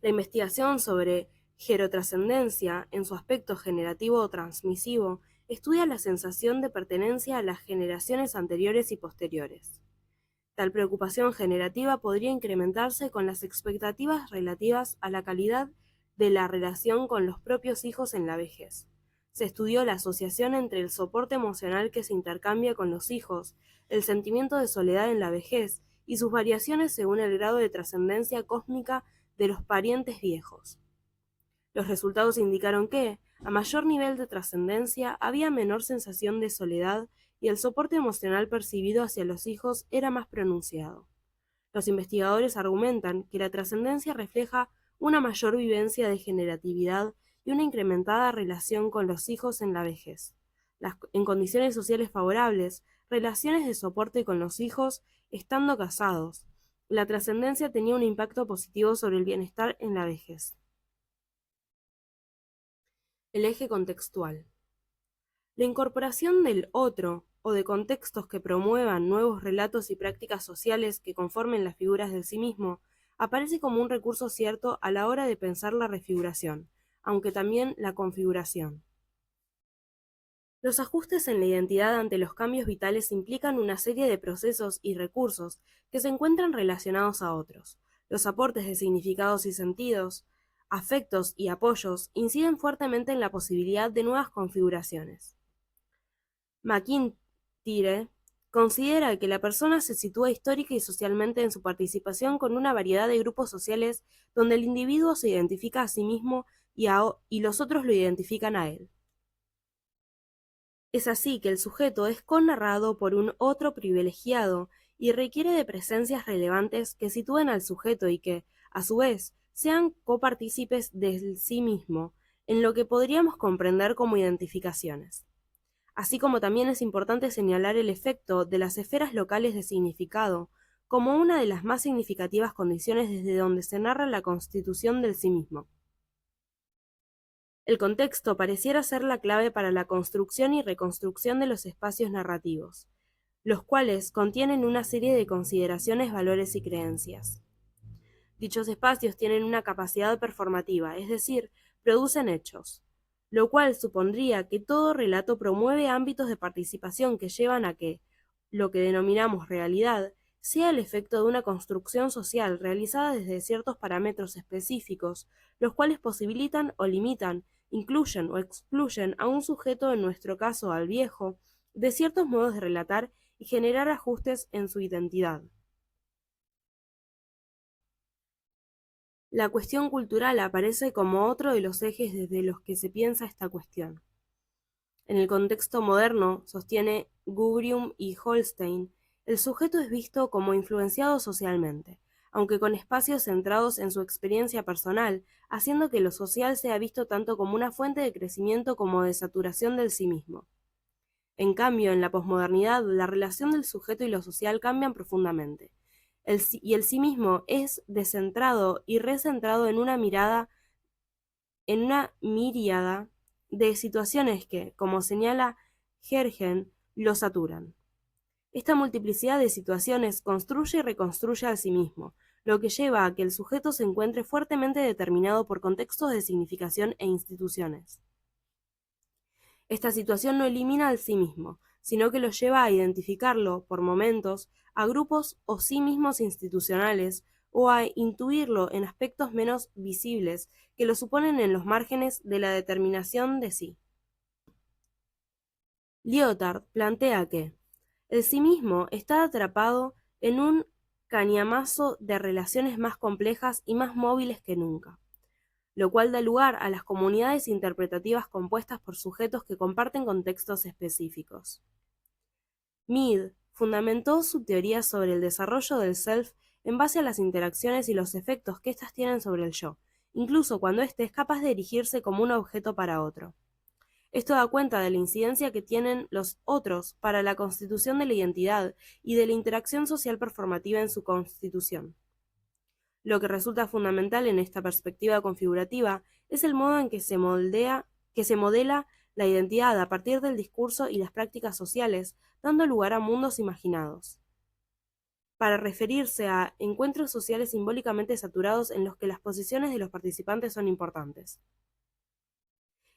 La investigación sobre gerotrascendencia, en su aspecto generativo o transmisivo, estudia la sensación de pertenencia a las generaciones anteriores y posteriores. Tal preocupación generativa podría incrementarse con las expectativas relativas a la calidad de la relación con los propios hijos en la vejez. Se estudió la asociación entre el soporte emocional que se intercambia con los hijos, el sentimiento de soledad en la vejez y sus variaciones según el grado de trascendencia cósmica de los parientes viejos. Los resultados indicaron que, a mayor nivel de trascendencia, había menor sensación de soledad y el soporte emocional percibido hacia los hijos era más pronunciado. Los investigadores argumentan que la trascendencia refleja una mayor vivencia de generatividad y una incrementada relación con los hijos en la vejez. En condiciones sociales favorables, relaciones de soporte con los hijos estando casados. La trascendencia tenía un impacto positivo sobre el bienestar en la vejez. El eje contextual. La incorporación del otro o de contextos que promuevan nuevos relatos y prácticas sociales que conformen las figuras del sí mismo aparece como un recurso cierto a la hora de pensar la refiguración, aunque también la configuración. Los ajustes en la identidad ante los cambios vitales implican una serie de procesos y recursos que se encuentran relacionados a otros. Los aportes de significados y sentidos, afectos y apoyos inciden fuertemente en la posibilidad de nuevas configuraciones. McIntyre considera que la persona se sitúa histórica y socialmente en su participación con una variedad de grupos sociales donde el individuo se identifica a sí mismo y los otros lo identifican a él. Es así que el sujeto es connarrado por un otro privilegiado y requiere de presencias relevantes que sitúen al sujeto y que, a su vez, sean copartícipes del sí mismo, en lo que podríamos comprender como identificaciones. Así como también es importante señalar el efecto de las esferas locales de significado como una de las más significativas condiciones desde donde se narra la constitución del sí mismo. El contexto pareciera ser la clave para la construcción y reconstrucción de los espacios narrativos, los cuales contienen una serie de consideraciones, valores y creencias. Dichos espacios tienen una capacidad performativa, es decir, producen hechos, lo cual supondría que todo relato promueve ámbitos de participación que llevan a que lo que denominamos realidad sea el efecto de una construcción social realizada desde ciertos parámetros específicos, los cuales posibilitan o limitan, incluyen o excluyen a un sujeto, en nuestro caso al viejo, de ciertos modos de relatar y generar ajustes en su identidad. La cuestión cultural aparece como otro de los ejes desde los que se piensa esta cuestión. En el contexto moderno, sostiene Gubrium y Holstein, el sujeto es visto como influenciado socialmente, aunque con espacios centrados en su experiencia personal, haciendo que lo social sea visto tanto como una fuente de crecimiento como de saturación del sí mismo. En cambio, en la posmodernidad, la relación del sujeto y lo social cambian profundamente. El sí mismo es descentrado y recentrado en una miríada de situaciones que, como señala Hergen, lo saturan. Esta multiplicidad de situaciones construye y reconstruye al sí mismo, lo que lleva a que el sujeto se encuentre fuertemente determinado por contextos de significación e instituciones. Esta situación no elimina al sí mismo, sino que lo lleva a identificarlo, por momentos, a grupos o sí mismos institucionales, o a intuirlo en aspectos menos visibles que lo suponen en los márgenes de la determinación de sí. Lyotard plantea que el sí mismo está atrapado en un cañamazo de relaciones más complejas y más móviles que nunca, lo cual da lugar a las comunidades interpretativas compuestas por sujetos que comparten contextos específicos. Mead fundamentó su teoría sobre el desarrollo del self en base a las interacciones y los efectos que éstas tienen sobre el yo, incluso cuando éste es capaz de erigirse como un objeto para otro. Esto da cuenta de la incidencia que tienen los otros para la constitución de la identidad y de la interacción social performativa en su constitución. Lo que resulta fundamental en esta perspectiva configurativa es el modo en que se modela la identidad a partir del discurso y las prácticas sociales, dando lugar a mundos imaginados, para referirse a encuentros sociales simbólicamente saturados en los que las posiciones de los participantes son importantes.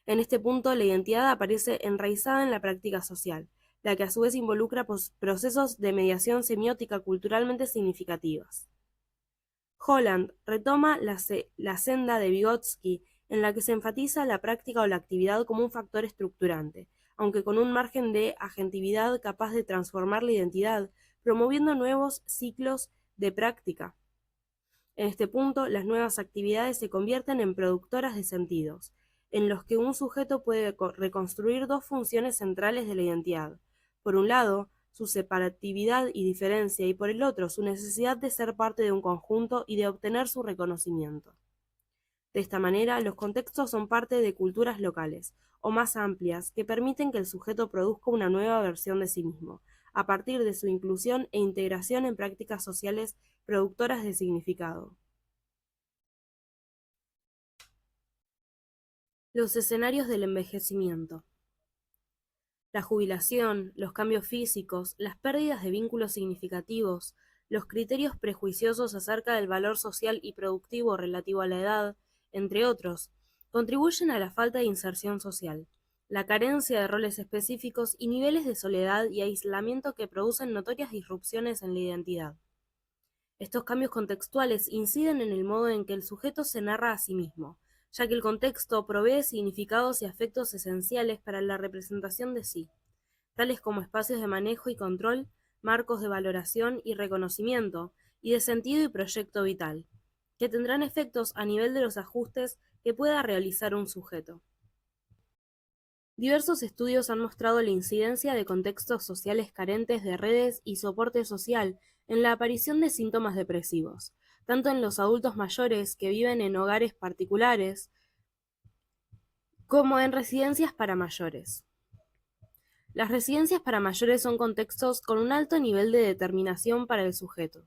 En este punto, la identidad aparece enraizada en la práctica social, la que a su vez involucra procesos de mediación semiótica culturalmente significativas. Holland retoma la senda de Vygotsky, en la que se enfatiza la práctica o la actividad como un factor estructurante, aunque con un margen de agentividad capaz de transformar la identidad, promoviendo nuevos ciclos de práctica. En este punto, las nuevas actividades se convierten en productoras de sentidos, en los que un sujeto puede reconstruir dos funciones centrales de la identidad. Por un lado, su separatividad y diferencia, y por el otro, su necesidad de ser parte de un conjunto y de obtener su reconocimiento. De esta manera, los contextos son parte de culturas locales, o más amplias, que permiten que el sujeto produzca una nueva versión de sí mismo, a partir de su inclusión e integración en prácticas sociales productoras de significado. Los escenarios del envejecimiento. La jubilación, los cambios físicos, las pérdidas de vínculos significativos, los criterios prejuiciosos acerca del valor social y productivo relativo a la edad, entre otros, contribuyen a la falta de inserción social, la carencia de roles específicos y niveles de soledad y aislamiento que producen notorias disrupciones en la identidad. Estos cambios contextuales inciden en el modo en que el sujeto se narra a sí mismo, ya que el contexto provee significados y afectos esenciales para la representación de sí, tales como espacios de manejo y control, marcos de valoración y reconocimiento, y de sentido y proyecto vital, que tendrán efectos a nivel de los ajustes que pueda realizar un sujeto. Diversos estudios han mostrado la incidencia de contextos sociales carentes de redes y soporte social en la aparición de síntomas depresivos, tanto en los adultos mayores que viven en hogares particulares como en residencias para mayores. Las residencias para mayores son contextos con un alto nivel de determinación para el sujeto.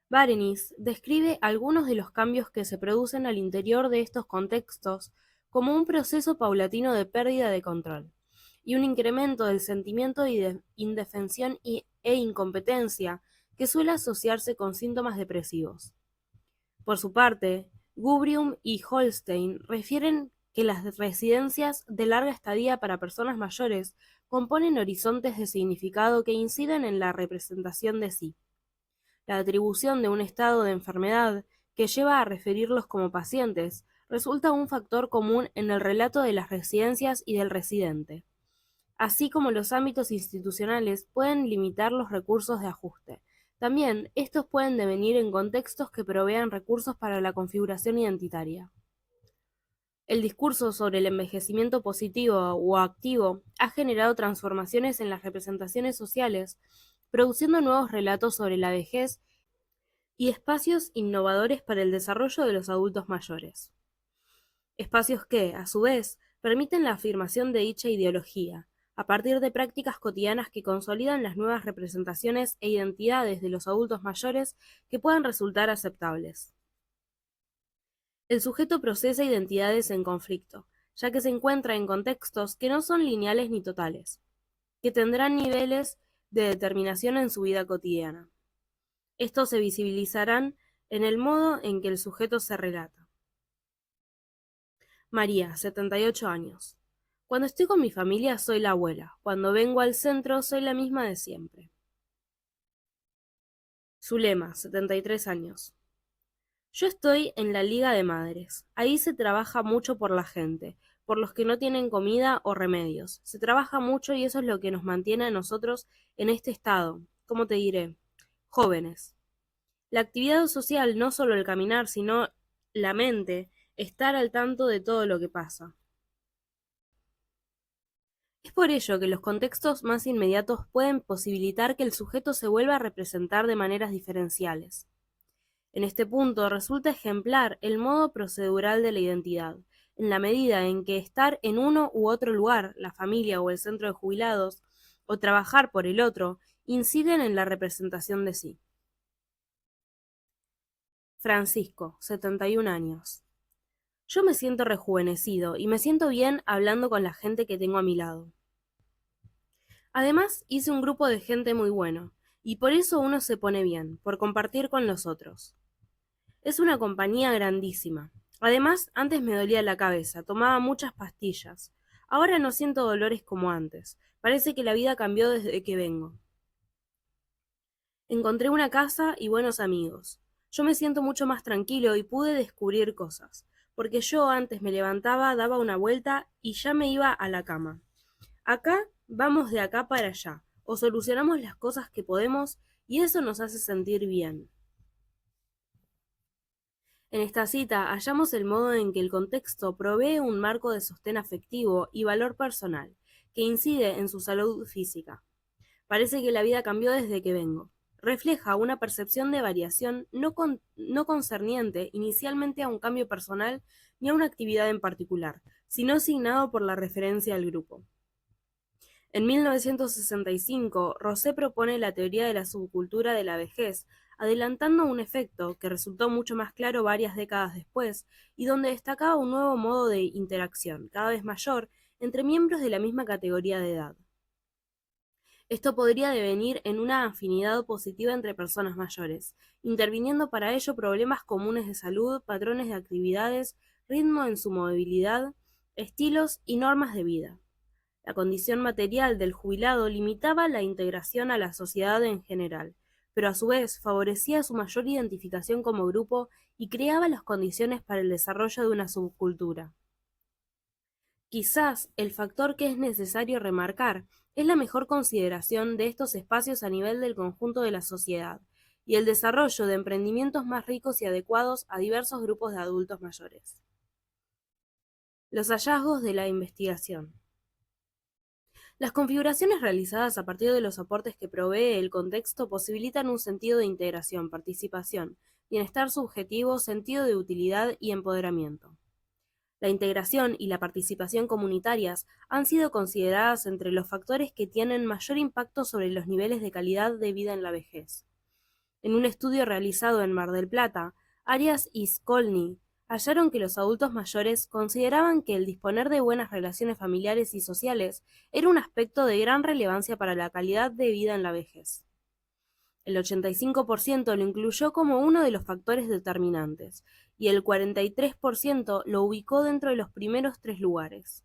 Berenice describe algunos de los cambios que se producen al interior de estos contextos como un proceso paulatino de pérdida de control y un incremento del sentimiento de indefensión e incompetencia que suele asociarse con síntomas depresivos. Por su parte, Gubrium y Holstein refieren que las residencias de larga estadía para personas mayores componen horizontes de significado que inciden en la representación de sí. La atribución de un estado de enfermedad que lleva a referirlos como pacientes resulta un factor común en el relato de las residencias y del residente, así como los ámbitos institucionales pueden limitar los recursos de ajuste. También, estos pueden devenir en contextos que provean recursos para la configuración identitaria. El discurso sobre el envejecimiento positivo o activo ha generado transformaciones en las representaciones sociales, produciendo nuevos relatos sobre la vejez y espacios innovadores para el desarrollo de los adultos mayores. Espacios que, a su vez, permiten la afirmación de dicha ideología, a partir de prácticas cotidianas que consolidan las nuevas representaciones e identidades de los adultos mayores que puedan resultar aceptables. El sujeto procesa identidades en conflicto, ya que se encuentra en contextos que no son lineales ni totales, que tendrán niveles de determinación en su vida cotidiana. Estos se visibilizarán en el modo en que el sujeto se relata. María, 78 años. Cuando estoy con mi familia soy la abuela, cuando vengo al centro soy la misma de siempre. Zulema, 73 años. Yo estoy en la Liga de Madres. Ahí se trabaja mucho por la gente, por los que no tienen comida o remedios. Se trabaja mucho y eso es lo que nos mantiene a nosotros en este estado, ¿cómo te diré? Jóvenes. La actividad social, no solo el caminar, sino la mente, estar al tanto de todo lo que pasa. Es por ello que los contextos más inmediatos pueden posibilitar que el sujeto se vuelva a representar de maneras diferenciales. En este punto resulta ejemplar el modo procedural de la identidad, en la medida en que estar en uno u otro lugar, la familia o el centro de jubilados, o trabajar por el otro, inciden en la representación de sí. Francisco, 71 años. Yo me siento rejuvenecido y me siento bien hablando con la gente que tengo a mi lado. Además, hice un grupo de gente muy bueno, y por eso uno se pone bien, por compartir con los otros. Es una compañía grandísima. Además, antes me dolía la cabeza, tomaba muchas pastillas. Ahora no siento dolores como antes. Parece que la vida cambió desde que vengo. Encontré una casa y buenos amigos. Yo me siento mucho más tranquilo y pude descubrir cosas, porque yo antes me levantaba, daba una vuelta y ya me iba a la cama. Acá vamos de acá para allá, o solucionamos las cosas que podemos y eso nos hace sentir bien. En esta cita hallamos el modo en que el contexto provee un marco de sostén afectivo y valor personal, que incide en su salud física. Parece que la vida cambió desde que vengo. Refleja una percepción de variación no concerniente inicialmente a un cambio personal ni a una actividad en particular, sino asignado por la referencia al grupo. En 1965, Rosé propone la teoría de la subcultura de la vejez, adelantando un efecto que resultó mucho más claro varias décadas después y donde destacaba un nuevo modo de interacción, cada vez mayor, entre miembros de la misma categoría de edad. Esto podría devenir en una afinidad positiva entre personas mayores, interviniendo para ello problemas comunes de salud, patrones de actividades, ritmo en su movilidad, estilos y normas de vida. La condición material del jubilado limitaba la integración a la sociedad en general, pero a su vez favorecía su mayor identificación como grupo y creaba las condiciones para el desarrollo de una subcultura. Quizás el factor que es necesario remarcar es la mejor consideración de estos espacios a nivel del conjunto de la sociedad y el desarrollo de emprendimientos más ricos y adecuados a diversos grupos de adultos mayores. Los hallazgos de la investigación. Las configuraciones realizadas a partir de los soportes que provee el contexto posibilitan un sentido de integración, participación, bienestar subjetivo, sentido de utilidad y empoderamiento. La integración y la participación comunitarias han sido consideradas entre los factores que tienen mayor impacto sobre los niveles de calidad de vida en la vejez. En un estudio realizado en Mar del Plata, Arias y Skolny hallaron que los adultos mayores consideraban que el disponer de buenas relaciones familiares y sociales era un aspecto de gran relevancia para la calidad de vida en la vejez. El 85% lo incluyó como uno de los factores determinantes, y el 43% lo ubicó dentro de los primeros 3 lugares.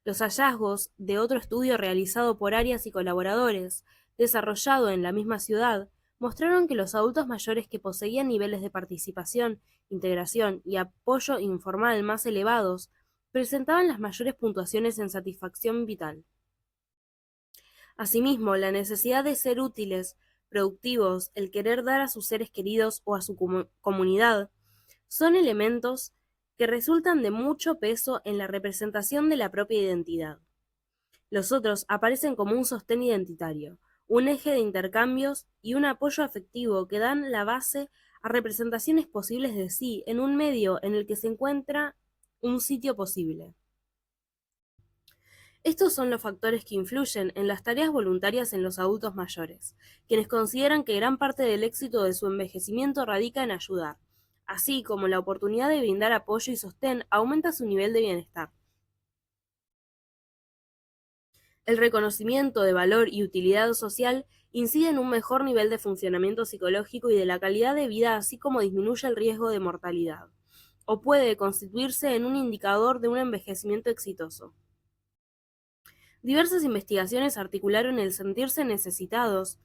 Los hallazgos de otro estudio realizado por Arias y colaboradores, desarrollado en la misma ciudad, mostraron que los adultos mayores que poseían niveles de participación, integración y apoyo informal más elevados presentaban las mayores puntuaciones en satisfacción vital. Asimismo, la necesidad de ser útiles, productivos, el querer dar a sus seres queridos o a su comunidad, son elementos que resultan de mucho peso en la representación de la propia identidad. Los otros aparecen como un sostén identitario, un eje de intercambios y un apoyo afectivo que dan la base a representaciones posibles de sí en un medio en el que se encuentra un sitio posible. Estos son los factores que influyen en las tareas voluntarias en los adultos mayores, quienes consideran que gran parte del éxito de su envejecimiento radica en ayudar, así como la oportunidad de brindar apoyo y sostén aumenta su nivel de bienestar. El reconocimiento de valor y utilidad social incide en un mejor nivel de funcionamiento psicológico y de la calidad de vida, así como disminuye el riesgo de mortalidad, o puede constituirse en un indicador de un envejecimiento exitoso. Diversas investigaciones articularon el sentirse necesitados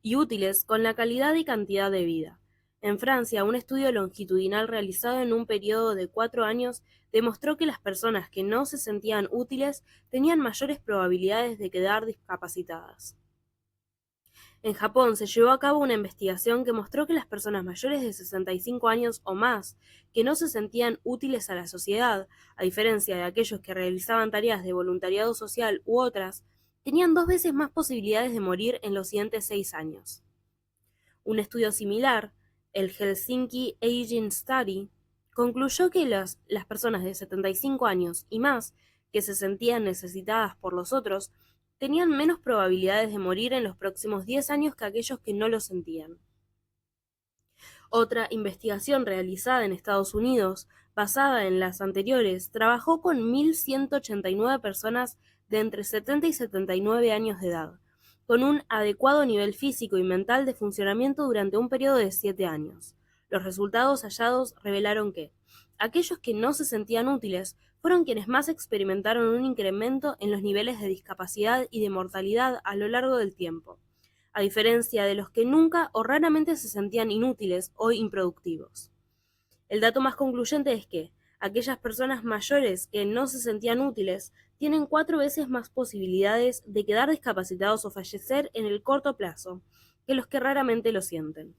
y útiles con la calidad y cantidad de vida. En Francia, un estudio longitudinal realizado en un periodo de 4 años demostró que las personas que no se sentían útiles tenían mayores probabilidades de quedar discapacitadas. En Japón se llevó a cabo una investigación que mostró que las personas mayores de 65 años o más, que no se sentían útiles a la sociedad, a diferencia de aquellos que realizaban tareas de voluntariado social u otras, tenían 2 veces más posibilidades de morir en los siguientes 6 años. Un estudio similar, el Helsinki Aging Study, concluyó que las personas de 75 años y más que se sentían necesitadas por los otros tenían menos probabilidades de morir en los próximos 10 años que aquellos que no lo sentían. Otra investigación realizada en Estados Unidos, basada en las anteriores, trabajó con 1.189 personas de entre 70 y 79 años de edad, con un adecuado nivel físico y mental de funcionamiento durante un periodo de 7 años. Los resultados hallados revelaron que aquellos que no se sentían útiles fueron quienes más experimentaron un incremento en los niveles de discapacidad y de mortalidad a lo largo del tiempo, a diferencia de los que nunca o raramente se sentían inútiles o improductivos. El dato más concluyente es que aquellas personas mayores que no se sentían útiles tienen 4 veces más posibilidades de quedar discapacitados o fallecer en el corto plazo que los que raramente lo sienten.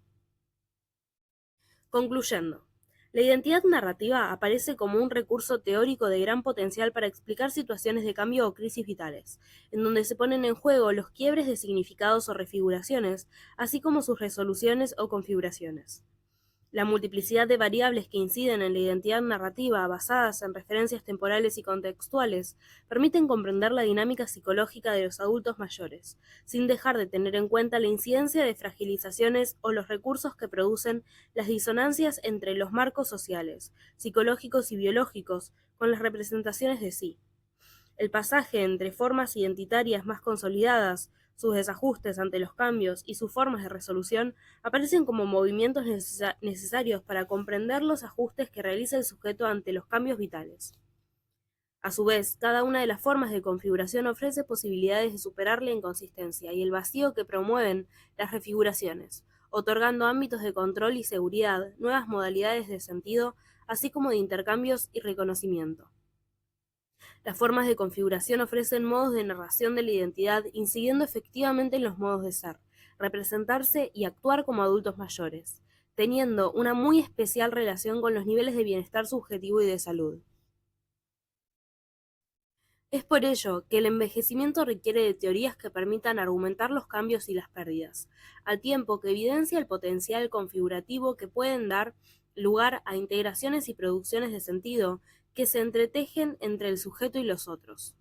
Concluyendo, la identidad narrativa aparece como un recurso teórico de gran potencial para explicar situaciones de cambio o crisis vitales, en donde se ponen en juego los quiebres de significados o refiguraciones, así como sus resoluciones o configuraciones. La multiplicidad de variables que inciden en la identidad narrativa, basadas en referencias temporales y contextuales, permiten comprender la dinámica psicológica de los adultos mayores, sin dejar de tener en cuenta la incidencia de fragilizaciones o los recursos que producen las disonancias entre los marcos sociales, psicológicos y biológicos con las representaciones de sí. El pasaje entre formas identitarias más consolidadas, sus desajustes ante los cambios y sus formas de resolución aparecen como movimientos necesarios para comprender los ajustes que realiza el sujeto ante los cambios vitales. A su vez, cada una de las formas de configuración ofrece posibilidades de superar la inconsistencia y el vacío que promueven las refiguraciones, otorgando ámbitos de control y seguridad, nuevas modalidades de sentido, así como de intercambios y reconocimiento. Las formas de configuración ofrecen modos de narración de la identidad incidiendo efectivamente en los modos de ser, representarse y actuar como adultos mayores, teniendo una muy especial relación con los niveles de bienestar subjetivo y de salud. Es por ello que el envejecimiento requiere de teorías que permitan argumentar los cambios y las pérdidas, al tiempo que evidencia el potencial configurativo que pueden dar lugar a integraciones y producciones de sentido que se entretejen entre el sujeto y los otros.